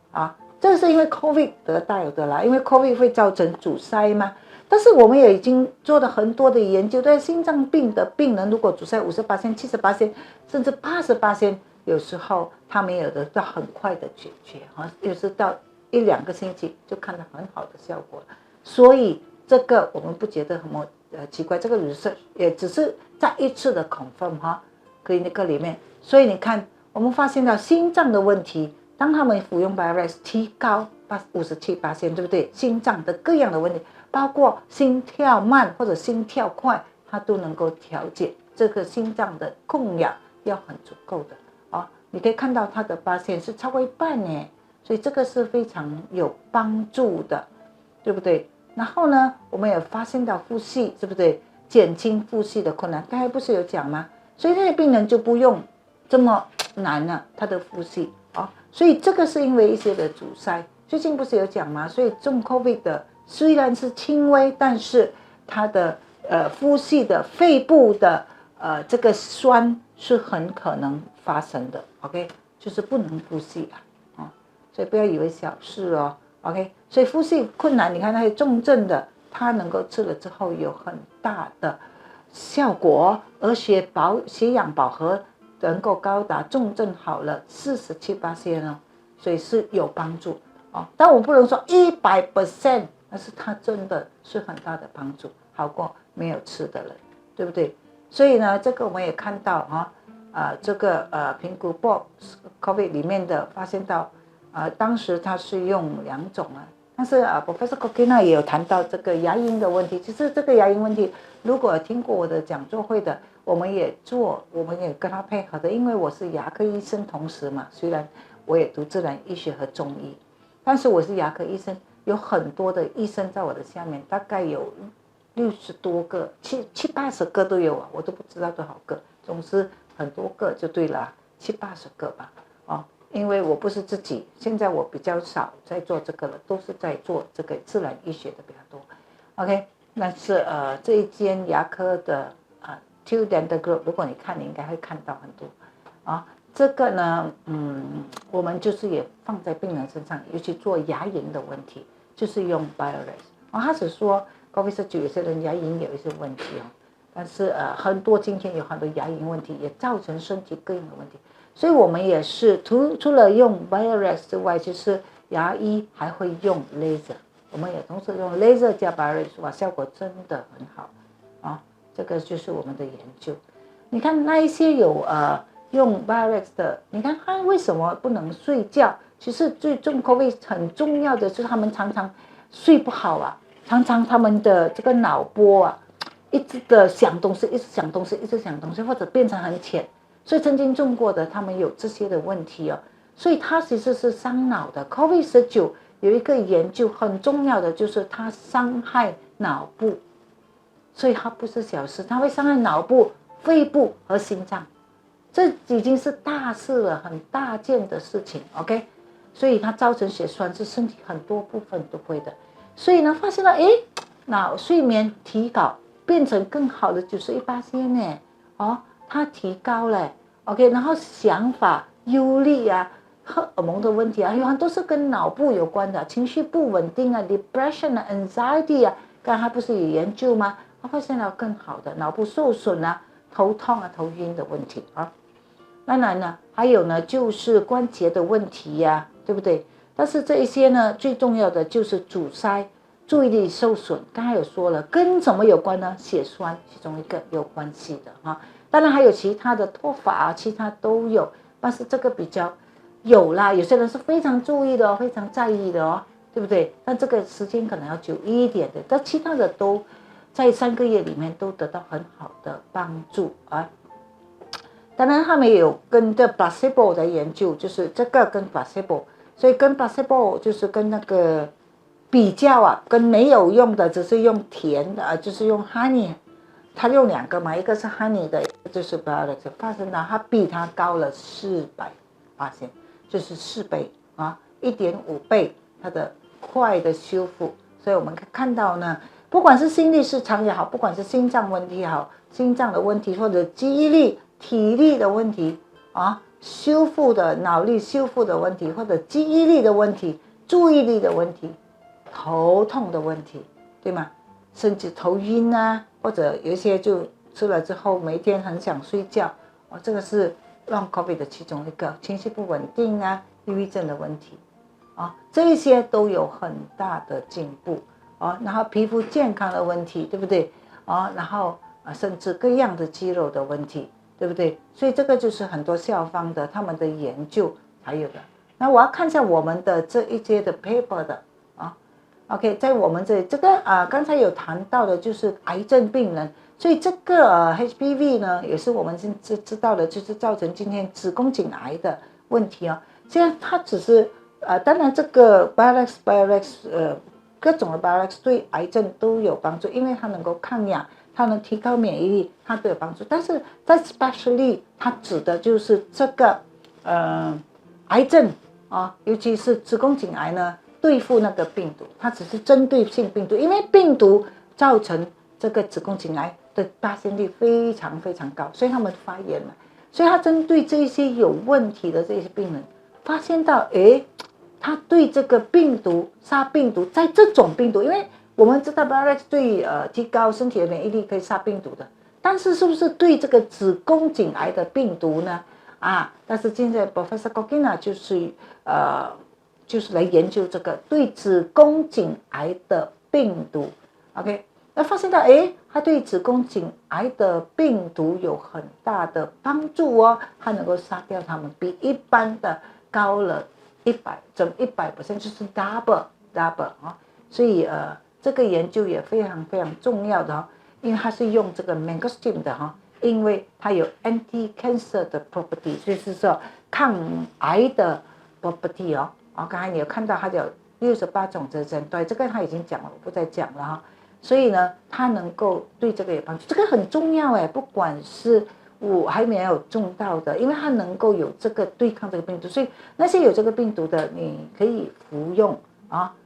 这是因为 COVID 得到的啦，因为 COVID 会造成阻塞嘛。但是我们也已经做了很多的研究，对心脏病的病人，如果阻塞 50%、70%，甚至 80%，有时候他们有得到很快的解决有时到1-2个星期就看到很好的效果。所以这个我们不觉得很奇怪，这个 research 也只是再一次的 confirm clinical 里面。所以你看，我们发现到心脏的问题，当他们服用 BioRex 提高 57%， 对不对？心脏的各样的问题，包括心跳慢或者心跳快，它都能够调节。这个心脏的供氧要很足够的你可以看到它的发现是超过1半耶，所以这个是非常有帮助的，对不对？然后呢，我们也发现到呼吸，对不对？减轻呼吸的困难，刚才不是有讲吗？所以那些病人就不用这么难了，他的呼吸所以这个是因为一些的阻塞。最近不是有讲吗？所以中 COVID 的虽然是轻微，但是它的呼吸的肺部的这个酸是很可能发生的 OK， 就是不能呼吸所以不要以为小事OK， 所以呼吸困难，你看那些重症的，他能够吃了之后有很大的效果，而血氧饱和能够高达重症好了 47% 所以是有帮助但我不能说100%，但是它真的是很大的帮助，好过没有吃的人，对不对？所以呢，这个我们也看到这个评估 COVID 里面的发现到当时他是用2种但是Professor Korkina 也有谈到这个牙龈的问题。其实这个牙龈问题，如果听过我的讲座会的，我们也跟他配合的，因为我是牙科医生同时嘛，虽然我也读自然医学和中医，但是我是牙科医生，有很多的医生在我的下面，大概有60多个，70-80个都有我都不知道多少个，总之很多个就对了，70-80个吧因为我不是自己，现在我比较少在做这个了，都是在做这个自然医学的比较多 OK。 但是这一间牙科的Tiew Dental Group， 如果你看，你应该会看到很多这个呢我们就是也放在病人身上，尤其做牙龈的问题，就是用 BioRex他只说 COVID-19 有些人牙龈有一些问题但是很多今天有很多牙龈问题，也造成身体各样的问题。所以我们也是除了用 BioRex 之外，其实牙医还会用 laser， 我们也同时用 laser 加 BioRex， 效果真的很好这个就是我们的研究。你看那一些有用 BioRex 的，你看他为什么不能睡觉？其实最重 COVID 很重要的就是他们常常睡不好常常他们的这个脑波一直的想东西，一直想东西，或者变成很浅。所以曾经中过的，他们有这些的问题所以它其实是伤脑的。 COVID-19 有一个研究很重要的，就是它伤害脑部，所以它不是小事，它会伤害脑部、肺部和心脏，这已经是大事了，很大件的事情 ，OK？ 所以它造成血栓是身体很多部分都会的，所以呢，发现了，脑睡眠提高变成更好的91%呢，它提高了 ，OK？ 然后想法、忧虑啊。荷尔蒙的问题啊，有很多是跟脑部有关的，情绪不稳定啊 ，depression 啊 ，anxiety 啊，刚才他不是有研究吗？他发现了更好的脑部受损啊，头痛啊、头晕的问题啊。当然呢，还有呢就是关节的问题呀，对不对？但是这一些呢，最重要的就是阻塞、注意力受损。刚才有说了，跟什么有关呢？血栓其中一个有关系的啊。当然还有其他的脱发啊，其他都有，但是这个比较。有啦，有些人是非常注意的非常在意的对不对？但这个时间可能要久一点的，但其他的都在3个月里面都得到很好的帮助啊。当然，他们有跟着 placebo 的研究，就是这个跟 placebo， 所以跟 placebo 就是跟那个比较啊，跟没有用的，只是用甜的就是用 honey， 他用2个嘛，一个是 honey 的，就是 BIO REX， 发现到它比它高了400%。就是4倍1.5倍它的快的修复，所以我们可以看到呢，不管是心律失常也好，不管是心脏问题也好，心脏的问题或者记忆力、体力的问题修复的脑力修复的问题，或者记忆力的问题、注意力的问题、头痛的问题，对吗？甚至头晕啊，或者有一些就吃了之后每天很想睡觉这个是。Long COVID 的其中一个情绪不稳定啊、抑郁症的问题这一些都有很大的进步然后皮肤健康的问题，对不对然后甚至各样的肌肉的问题，对不对？所以这个就是很多校方的他们的研究才有的。那我要看一下我们的这一些的 paper 的OK， 在我们这个刚才有谈到的就是癌症病人。所以这个HPV 呢，也是我们知道的，就是造成今天子宫颈癌的问题现在它只是当然这个 BIO REX 各种的 BIO REX 对癌症都有帮助，因为它能够抗氧，它能提高免疫力，它都有帮助。但是在 especially 它指的就是这个癌症尤其是子宫颈癌呢，对付那个病毒，它只是针对性病毒，因为病毒造成这个子宫颈癌的发现率非常非常高，所以他们发炎了。所以他针对这些有问题的这些病人，发现到他对这个病毒杀病毒，在这种病毒，因为我们知道 BIO REX 对提高身体的免疫力可以杀病毒的，但是是不是对这个子宫颈癌的病毒呢？但是现在 Professor Korkina 就是来研究这个对子宫颈癌的病毒 ，OK。那发现到它对子宫颈癌的病毒有很大的帮助它能够杀掉它们，比一般的高了整100%，就是 double 所以这个研究也非常非常重要的因为它是用这个 mangosteen 的因为它有 anti-cancer 的 property， 就是说抗癌的 property 刚才你有看到它有68种特征，对这个他已经讲了，我不再讲了所以呢，它能够对这个有帮助，这个很重要不管是我还没有中到的，因为它能够有这个对抗这个病毒，所以那些有这个病毒的，你可以服用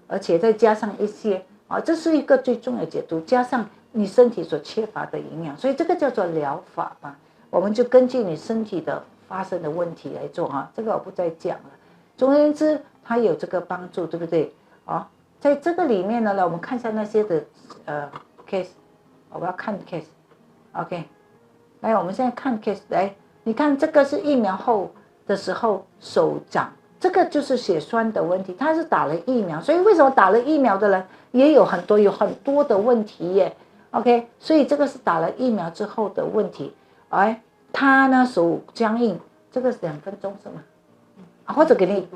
而且再加上一些这是一个最重要的解读，加上你身体所缺乏的营养，所以这个叫做疗法嘛，我们就根据你身体的发生的问题来做这个我不再讲了。总而言之，它有这个帮助，对不对在这个里面呢，我们看一下那些的case， 我要看 case， OK， 来，我们现在看 case， 来，你看这个是疫苗后的时候手掌，这个就是血栓的问题，他是打了疫苗，所以为什么打了疫苗的人也有很多的问题耶 ，OK， 所以这个是打了疫苗之后的问题，他呢手僵硬，这个是2分钟是吗？或者给你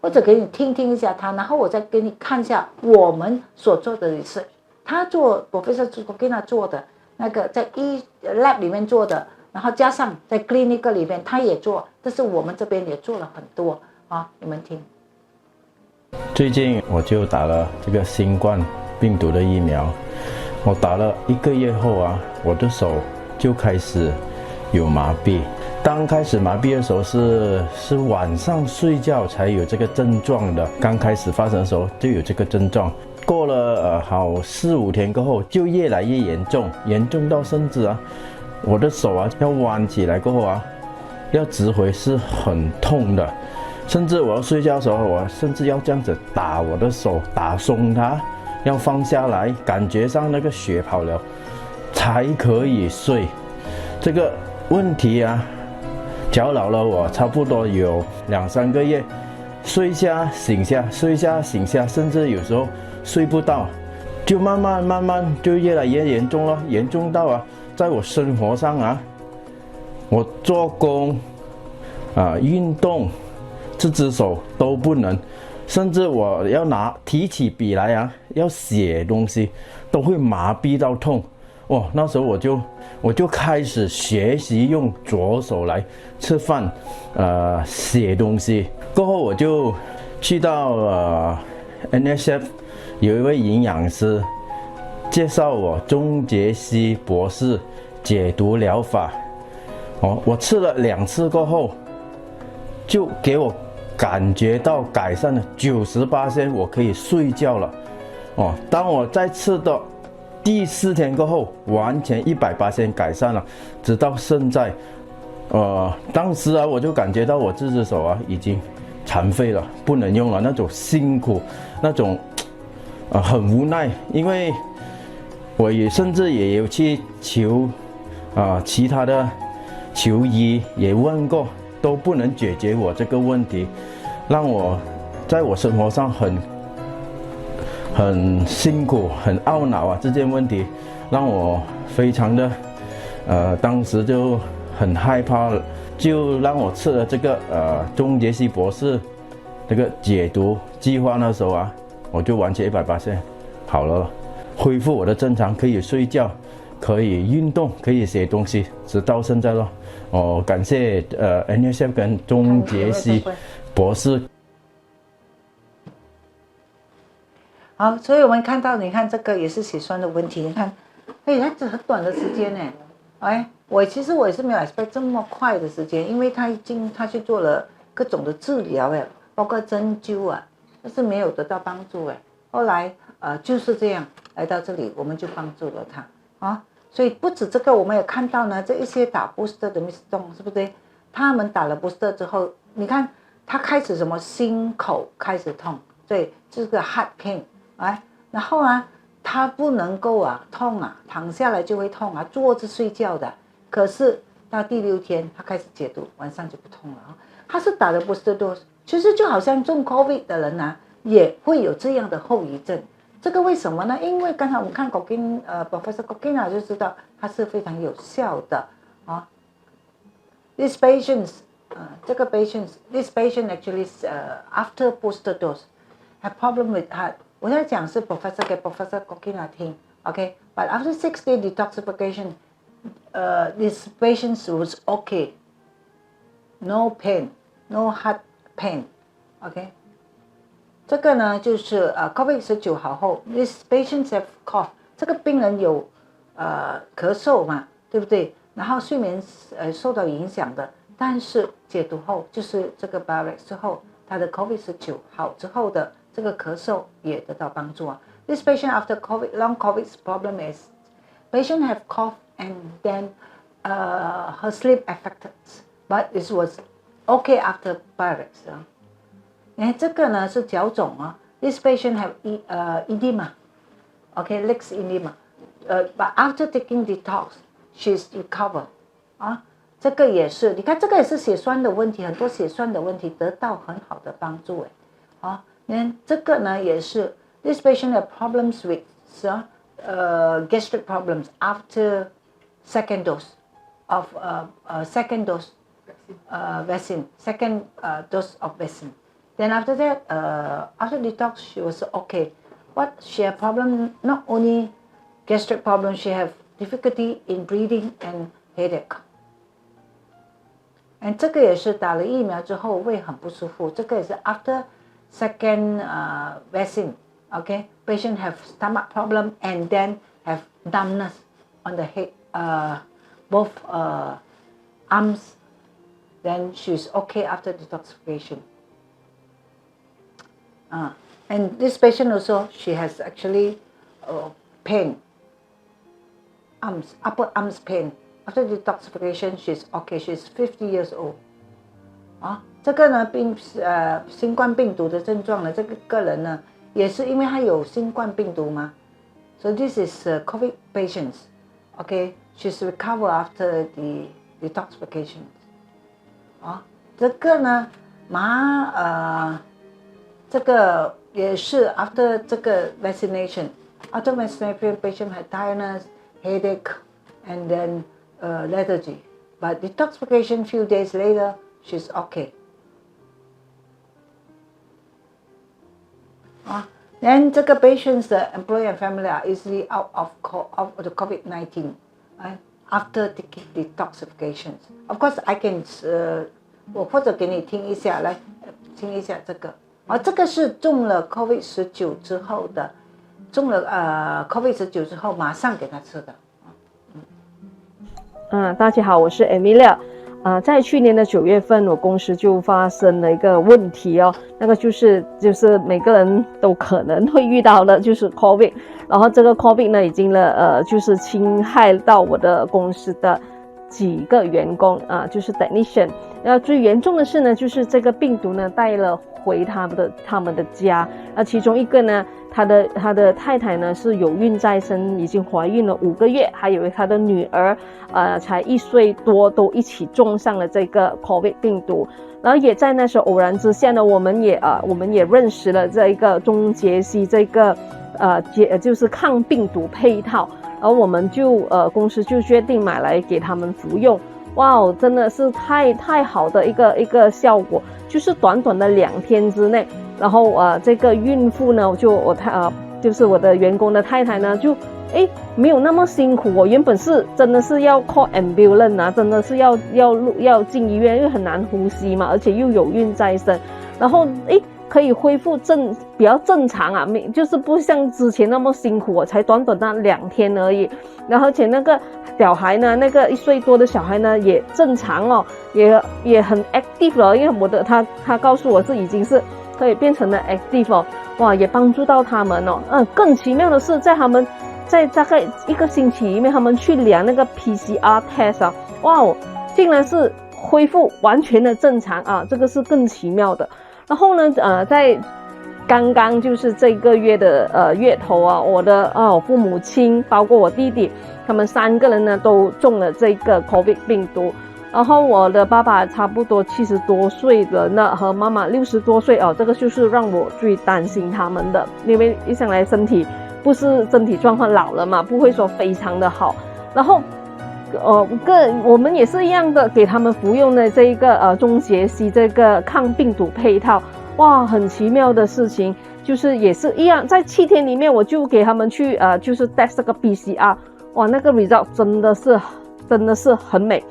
或者给你听一下他，然后我再给你看一下我们所做的 research， 他做 Professor Korkina 做的那个在lab 里面做的，然后加上在 clinic 里面他也做，但是我们这边也做了很多你们听。最近我就打了这个新冠病毒的疫苗，我打了1个月后啊，我的手就开始有麻痹。刚开始麻痹的时候是晚上睡觉才有这个症状的，刚开始发生的时候就有这个症状。过了好4、5天过后，就越来越严重，严重到甚至啊，我的手啊要弯起来过后啊，要直回是很痛的，甚至我要睡觉的时候，我甚至要这样子打我的手，打松它，要放下来，感觉上那个血跑了，才可以睡。这个问题啊，搅扰了我差不多有2、3个月，睡下醒下，睡下醒下，甚至有时候睡不到，就慢慢就越来越严重了，严重到啊，在我生活上啊，我做工运动，这只手都不能，甚至我要提起笔来啊，要写东西都会麻痹到痛。哇，那时候我就开始学习用左手来吃饭，写东西。过后我就去到NHF， 有一位营养师介绍我钟杰西博士解毒疗法。我吃了2次过后，就给我感觉到改善了90%，我可以睡觉了。当我再吃到第4天过后，完全100%改善了，直到现在。当时啊，我就感觉到我这只手啊已经残废了，不能用了，那种辛苦，那种很无奈，因为我甚至也有去求其他的求医，也问过，都不能解决我这个问题，让我在我生活上很辛苦，很懊恼啊！这件问题让我非常的当时就很害怕，就让我吃了这个钟杰西博士这个解毒计划。那时候啊，我就完全100%好了，恢复我的正常，可以睡觉，可以运动，可以写东西，直到现在咯。感谢NHF 跟钟杰西博士。好，所以我们看到，你看这个也是血栓的问题，你看，它只很短的时间呢，其实我也是没有 expect 这么快的时间，因为他去做了各种的治疗包括针灸啊，但是没有得到帮助后来就是这样来到这里，我们就帮助了他所以不止这个，我们也看到呢，这一些打 booster 的 misdong 是不是？他们打了 booster 之后，你看他开始什么心口开始痛，对，这个 heart pain。然后他不能够痛躺下来就会痛坐着睡觉的。可是到第6天，他开始解毒，晚上就不痛了他是打了 booster dose， 其实就好像中 COVID 的人也会有这样的后遗症。这个为什么呢？因为刚才我们看 Professor Korkina 就知道它是非常有效的These patients， this patient actually after booster dose have problem with heart。我在讲是 Professor Korkina 听 ，OK，but after 6-day detoxification， this patient was okay， no pain， no heart pain，OK，这个呢就是COVID-19好后 ，this patients have cough， 这个病人有咳嗽嘛，对不对？然后睡眠受到影响的，但是解毒后就是这个 BIO REX 之后，他的 COVID-19好之后的。这个咳嗽也得到帮助This patient after long COVID's problem is patient have cough and then her sleep affected, but it was okay after BIO REX 这个呢是脚肿This patient have edema, okay, legs edema, but after taking detox, she's recovered 这个也是，你看这个也是血栓的问题，很多血栓的问题得到很好的帮助这个呢也是 this patient have problems with gastric problems after second dose of vaccine, second dose of vaccine. Then after that, after detox, she was okay. But she had problem, not only gastric problem, she have difficulty in breathing and headache. And 这个也是打了疫苗之后胃很不舒服，这个也是 after second vaccine, okay? Patient have stomach problem and then have numbness on the head, both arms, then she's okay after detoxification. And this patient also, she has actually pain, upper arms pain. After detoxification, she's okay. She's 50 years old. 这个呢新冠病毒的症状呢，这个人呢也是因为他有新冠病毒嘛。So this is COVID patients. Okay, she's recovered after the detoxification. 这个呢这个也是 after 这个 vaccination. After vaccination, patient had tiredness, headache, and then lethargy. But detoxification few days later, she's okay. Then 这个 patients, the employer and family are easily out of the COVID-19 after taking detoxification. Of course, I can 我或者给你听一下，来听一下这个。这个是中了 COVID-19 之后的，中了COVID-19 之后马上给他吃的。大家好，我是 Emilia。在去年的9月份，我公司就发生了一个问题哦，那个就是每个人都可能会遇到的，就是 COVID。然后这个 COVID 呢，已经就是侵害到我的公司的几个员工就是 technician。然后最严重的是呢，就是这个病毒呢带了回他们的家。其中一个呢，他的太太呢是有孕在身，已经怀孕了5个月，还有他的女儿才1岁多，都一起中上了这个 COVID 病毒。然后也在那时候偶然之下呢，我们也认识了这个中杰西这个就是抗病毒配套，然后我们就公司就决定买来给他们服用。哇，真的是太好的一个效果，就是短短的2天之内，然后这个孕妇呢，就是我的员工的太太呢，就没有那么辛苦。我原本是真的是要 call ambulance 真的是要进医院，因为很难呼吸嘛，而且又有孕在身，然后可以恢复比较正常就是不像之前那么辛苦，我才短短的2天而已。然后而且那个小孩呢，那个1岁多的小孩呢也正常也很 active 了，因为他告诉我是已经是可以变成了 active哇，也帮助到他们更奇妙的是，在大概1个星期里面，他们去量那个 PCR test 哇，竟然是恢复完全的正常这个是更奇妙的。然后呢，在刚刚就是这个月的月头我父母亲包括我弟弟，他们3个人呢都中了这个 COVID 病毒。然后我的爸爸差不多70多岁了呢，和妈妈60多岁这个就是让我最担心他们的，因为一上来身体状况老了嘛，不会说非常的好。然后我们也是一样的给他们服用的这一个中杰西这个抗病毒配套。哇，很奇妙的事情，就是也是一样，在7天里面我就给他们去就是 test 这个 PCR。哇，那个 result 真的是很美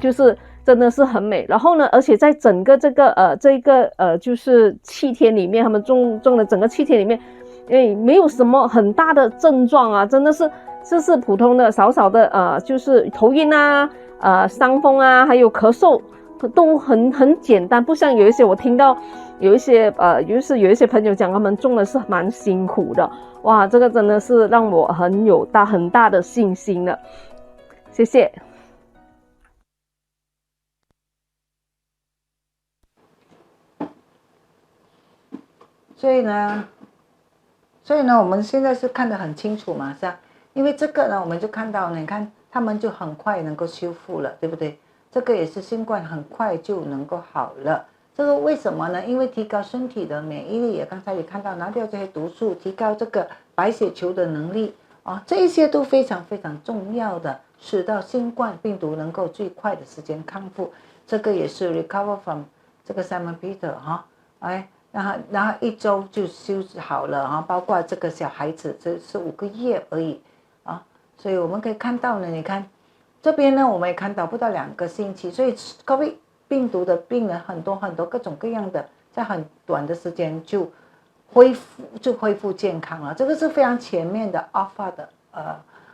就是真的是很美。然后呢，而且在整个这个就是7天里面，他们中了整个7天里面没有什么很大的症状真的是就是普通的少的就是头晕伤风还有咳嗽都很简单，不像有一些我听到有一些朋友讲他们中的是蛮辛苦的。哇，这个真的是让我很大的信心了。谢谢。所以呢，我们现在是看得很清楚嘛，是吧？因为这个呢，我们就看到呢，你看他们就很快能够修复了，对不对？这个也是新冠很快就能够好了。这个为什么呢？因为提高身体的免疫力，刚才也看到拿掉这些毒素，提高这个白血球的能力这一些都非常非常重要的，使到新冠病毒能够最快的时间康复。这个也是 recover from 这个 Simon Peter 然后1周就修好了包括这个小孩子这是5个月而已所以我们可以看到呢，你看这边呢，我们也看到不到2个星期，所以 COVID 病毒的病人很多各种各样的，在很短的时间就恢复健康了。这个是非常前面的 alpha 的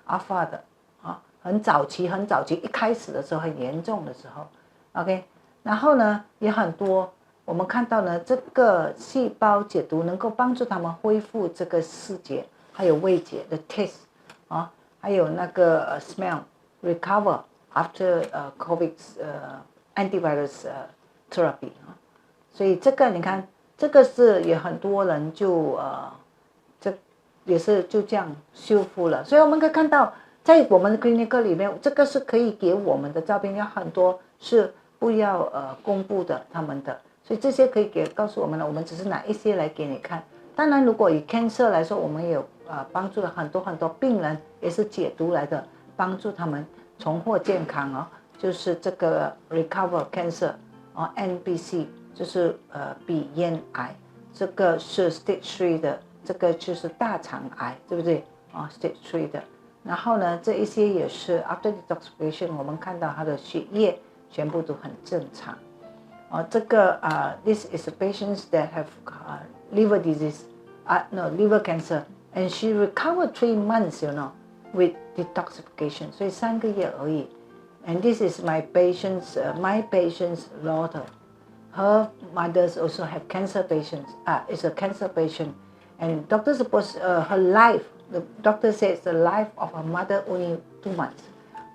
alpha 的啊，很早期一开始的时候很严重的时候 ，OK， 然后呢也很多我们看到呢这个细胞解毒能够帮助他们恢复这个视觉还有味觉的 taste 啊，还有那个smell recover after COVID antivirus therapy 啊，所以这个你看这个是也很多人就这也是就这样修复了，所以我们可以看到在我们的 clinic 里面，这个是可以给我们的照片，有很多是不要公布的他们的，所以这些可以告诉我们了，我们只是拿一些来给你看。当然如果以 cancer 来说，我们有帮助了很多病人，也是解毒来的，帮助他们重获健康哦，就是这个 recover cancer 哦 NBC 就是鼻咽癌，这个是 stage 3的，这个就是大肠癌，对不对stage 3的。然后呢这一些也是 after detoxification 我们看到他的血液全部都很正常这个this is patients that have liver disease no liver cancer and she recovered 3 months with detoxification 所以3个月而已 and this is my patient's daughter her mothers also have cancer patients is a cancer patient and doctor supposed her life the doctor says the life of her mother only 2 months,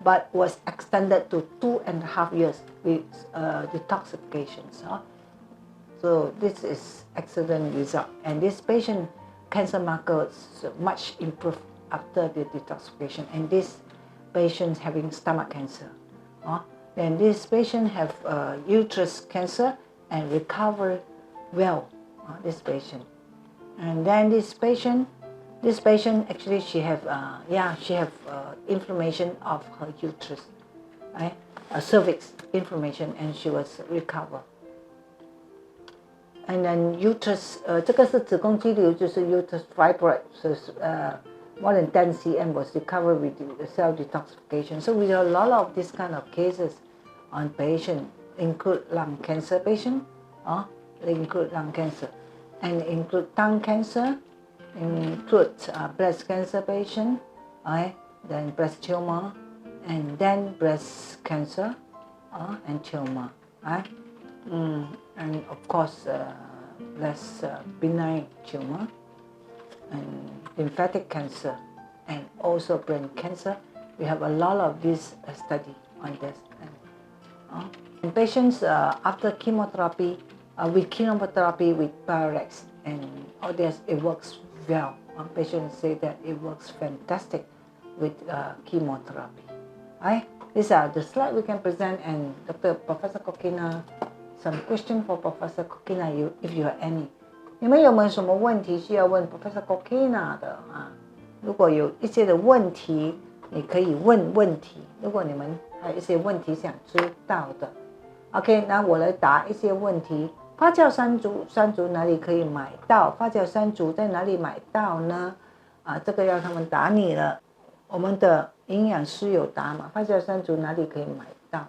but was extended to 2.5 years with detoxification. So this is excellent result. And this patient cancer markers much improved after the detoxification. And this patient having stomach cancer. Then this patient have uterus cancer and recover well. This patient. And then this patient actually she have inflammation of her uterus, right? Cervix inflammation, and she was recover. And then uterus 这个是子宫肌瘤，就是 uterus fibroid, so more than 10 cm was recovered with the cell detoxification. So we have a lot of this kind of cases on patient, include lung cancer patient, they include lung cancer, and include tongue cancer. Include breast cancer patient, then breast tumor, and then breast cancer, and tumor, and of course less benign tumor, and lymphatic cancer, and also brain cancer. We have a lot of this study on this. And patients after chemotherapy, with chemotherapy with BIO REX, and all this it works well. Patients say that it works fantastic with chemotherapy. These are the slides we can present, and Professor Korkina, some question for Professor Korkina, if you have any. 你们有没有什么问题需要问 Professor Korkina 的如果有一些的问题，你可以问问题。如果你们还有一些问题想知道的 ，OK， 那我来答一些问题。发酵山竹哪里可以买到？发酵山竹在哪里买到呢？这个要他们答你了。我们的营养师有答嘛？发酵山竹哪里可以买到？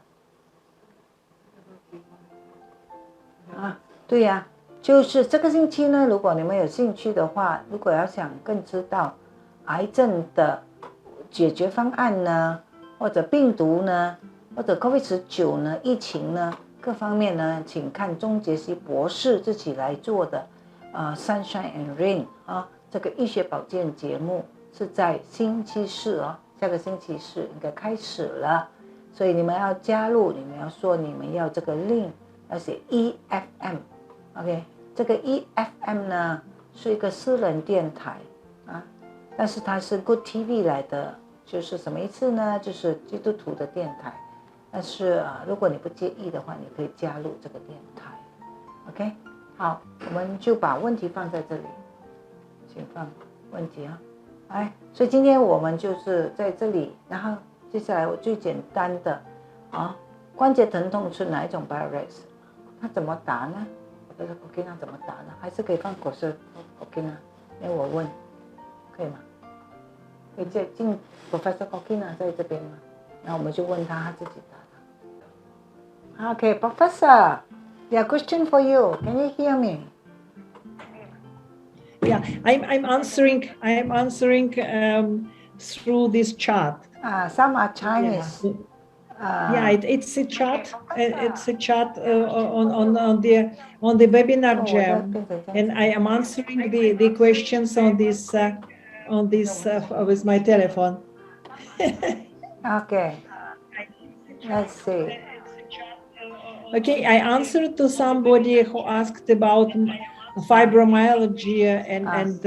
对呀，就是这个星期呢，如果你们有兴趣的话，如果要想更知道癌症的解决方案呢，或者病毒呢，或者 COVID-19 呢，疫情呢？各方面呢，请看钟杰西博士自己来做的Sunshine and Rain 这个医学保健节目是在星期四下个星期四应该开始了，所以你们要加入，你们要说你们要这个 link， 要写 EFM，OK， 这个 EFM 呢是一个私人电台但是它是 Good TV 来的，就是什么意思呢？就是基督徒的电台。但是如果你不介意的话，你可以加入这个电台 ，OK？ 好，我们就把问题放在这里，请放问题所以今天我们就是在这里，然后接下来我最简单的关节疼痛是哪一种 BIO REX？ 它怎么答呢？我的 Korkina 怎么答呢？还是可以放果汁 Korkina？ 因为我问，可以吗？可以接进 Professor Korkina 在这边吗？然后我们就问他自己答。Okay, Professor, there are question for you. Can you hear me? Yeah, I'm answering through this chart. Some are Chinese. Yeah, it's a chart. It's a chart on the webinar jam, and I am answering the questions on this with my telephone. Okay. Let's see. Okay, I answered to somebody who asked about fibromyalgia and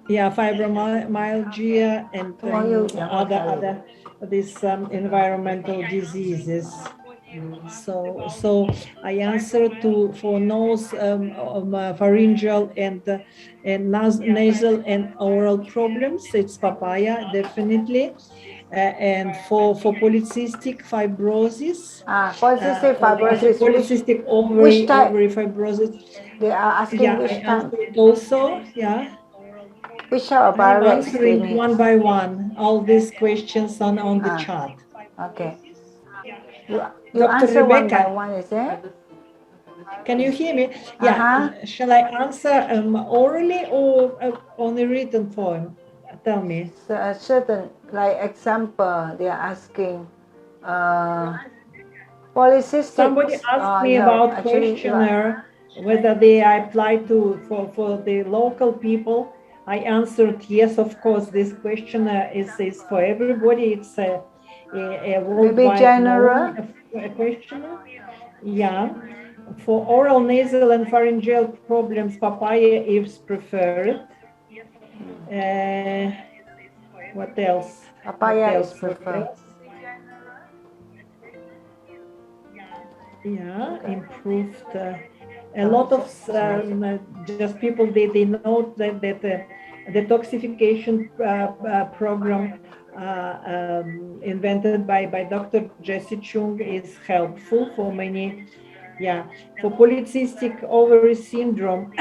fibromyalgia and other these environmental diseases. So I answered for nose, pharyngeal and nasal and oral problems. It's papaya, definitely. And for polycystic fibrosis. Polycystic fibrosis. Polycystic ovary fibrosis. They are asking which type. Also, yeah. Which type of I'm virus? answering one by one all these questions on the chart. Okay. You Dr. answer Rebecca, one by one, is it? Can you hear me? Yeah. Shall I answer orally or on the written form? Tell me. So a certain, like example, they are asking polycystic. Somebody asked me about questionnaire, whether they apply for the local people. I answered yes, of course. This questionnaire is for everybody. It's a worldwide general questionnaire. Yeah. For oral, nasal, and pharyngeal problems, papaya is preferred. What else? Papaya is preferred. Yeah, improved. A lot of just people they know that the detoxification program invented by Dr. Jesse Chung is helpful for many. Yeah, for polycystic ovary syndrome.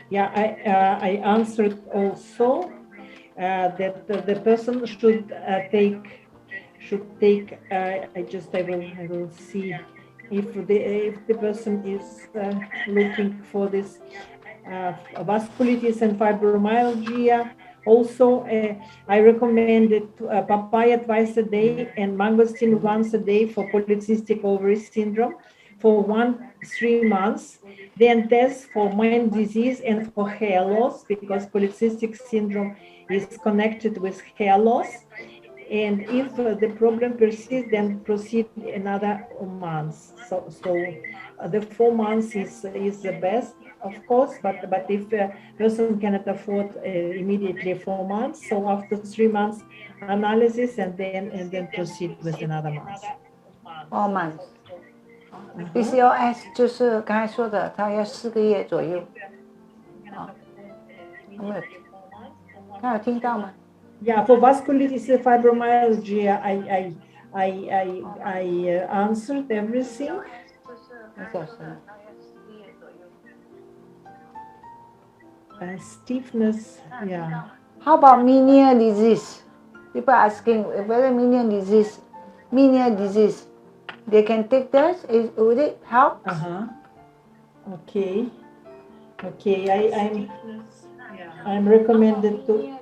Yeah, I answered also that the person should take. I will see if the person is looking for this vasculitis and fibromyalgia. Also, I recommended papaya twice a day and mangosteen once a day for polycystic ovary syndrome for 3 months. Then test for Lyme disease and for hair loss, because polycystic syndrome is connected with hair loss. And if the problem persists, then proceed another months. So the 4 months is the best, of course, but if a person cannot afford immediately 4 months, so after 3 months analysis and then proceed with another month. 4 months. PCOS 就是刚才说的，它要4个月左右。有没有？他有听到吗？ Yeah, for vasculitis and fibromyalgia, I answered everything. Stiffness, yeah. How about menial disease? People are asking whether menial disease, they can take this. Would it help? Okay. I'm recommended to.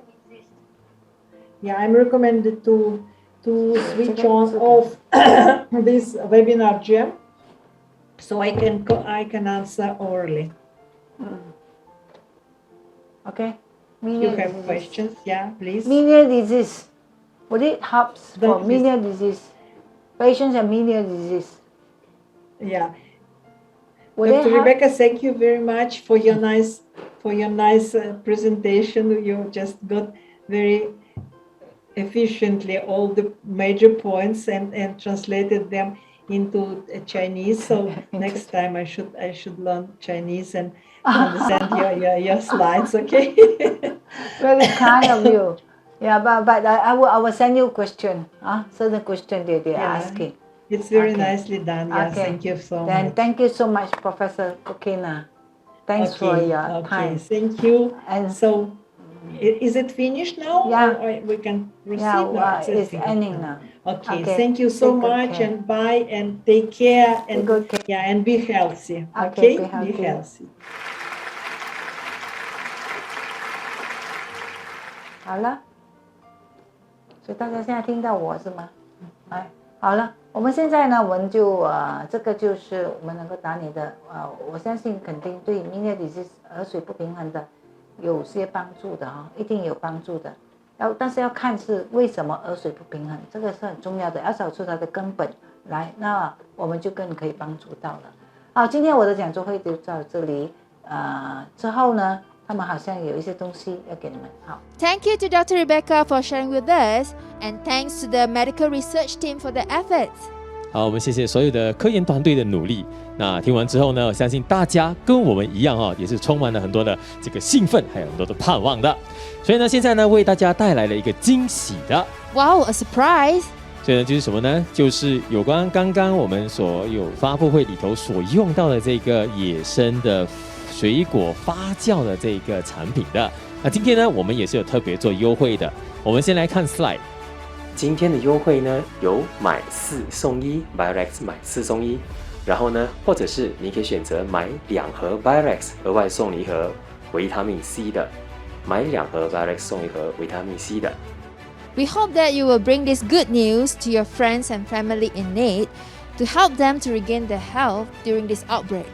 Yeah, I'm recommended to switch on off this webinar jam, so I can answer orally. Okay. You have questions? Yeah, please. Menial disease. Would it help for menial disease? Patients have menial disease. Yeah. Dr. Rebecca, thank you very much for your nice presentation. You just got very efficiently all the major points and translated them into Chinese. So next time I should learn Chinese and understand your slides. Okay. Very kind of you. Yeah, but I will send you a question. Certain question they are asking. It's very nicely done. Yeah, thank you so much. Thank you so much, Professor Korkina. Thanks for your time. Thank you. And so, is it finished now? Yeah. Or we can proceed now. It's ending now. Okay. Thank you so much, and bye, and take care, and and be healthy. Okay. Be healthy. 好了，所以大家现在听到我是吗？哎，好了，我们现在呢，我们就这个就是我们能够打你的我相信肯定对Meniere disease耳水不平衡的有些帮助的一定有帮助的。但是要看是为什么耳水不平衡，这个是很重要的，要找出它的根本来，那我们就更可以帮助到了。好，今天我的讲座会就到这里，之后呢，他们好像有一些东西要给你们。好 Thank you to Dr. Rebecca for sharing with us, and thanks to the medical research team for their efforts. 好，我们谢谢所有的科研团队的努力。那听完之后呢，我相信大家跟我们一样也是充满了很多的这个兴奋，还有很多的盼望的。所以呢，现在呢，为大家带来了一个惊喜的。Wow, a surprise! 所以呢，就是什么呢？就是有关刚刚我们所有发布会里头所用到的这个野生的水果发酵的这个产品的。那今天呢，我们也是有特别做优惠的。我们先来看 slide。今天的优惠呢，有买4送1 BIO REX 买4送1，然后呢，或者是你可以选择买2盒 BIO REX 额外送你1盒维他命 C 的，买2盒 BIO REX 送1盒维他命 C 的。We hope that you will bring this good news to your friends and family in need to help them to regain their health during this outbreak.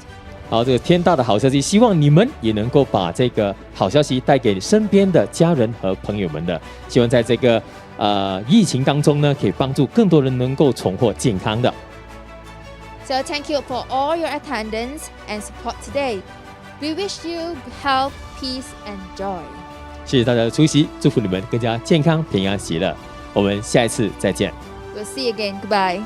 好，这个天大的好消息，希望你们也能够把这个好消息带给身边的家人和朋友们的。希望在这个疫情当中呢，可以帮助更多人能够重获健康的。So thank you for all your attendance and support today. We wish you health, peace, and joy. 谢谢大家的出席，祝福你们更加健康、平安、喜乐。我们下一次再见。 We'll see you again. Goodbye.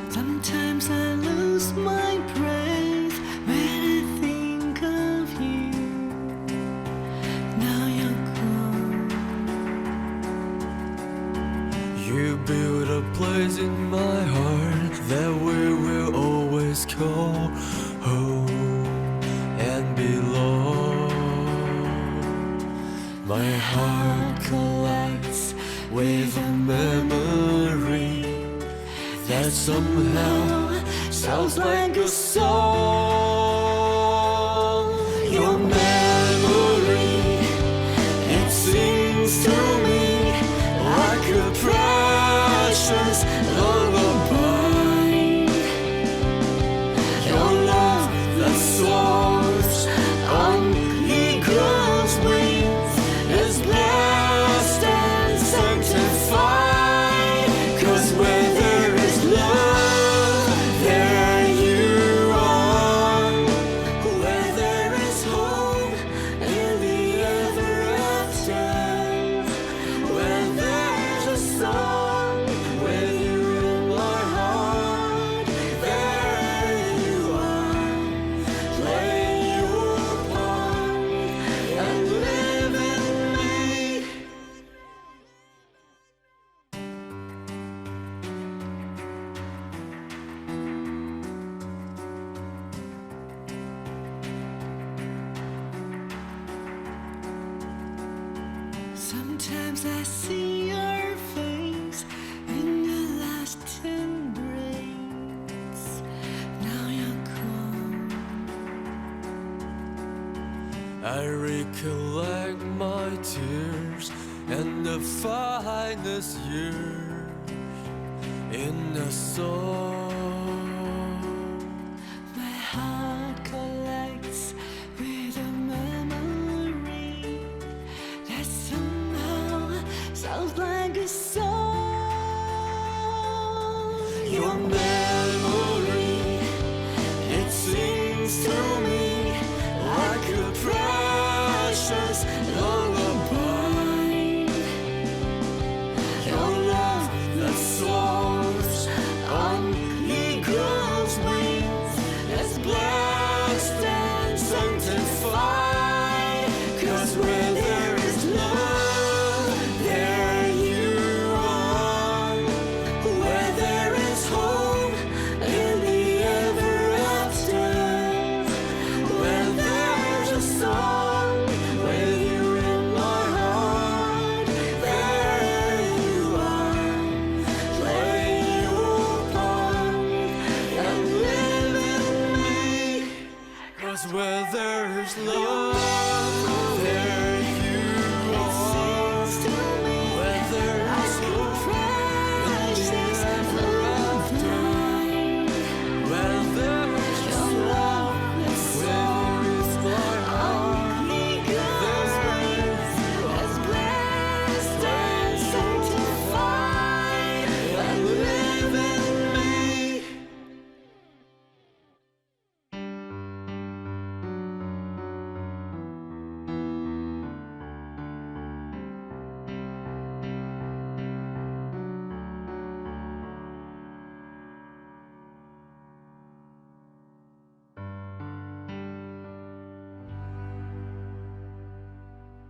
Sometimes I lose my breath when I think of you. Now you're gone. You built a place in my heart that we will always call home and belong. My heart collides with a memory that somehow sounds like a song. Your memory, it sings to me like a precious lullaby. Your love that soars on eagle's wings is blessed and sanctified. 'Cause when there is love, there you are. Where there is hope in the ever after. When there's a song with you in my heart, there you are. Play your part and live in me. Sometimes I see your face in your last embrace. Now you're gone. I recollect my tears and the finest years in a song. My heart collects with a memory that somehow sounds like a song. Your memory, it sings to me like a precious lullaby. Your love that soars on where there's love.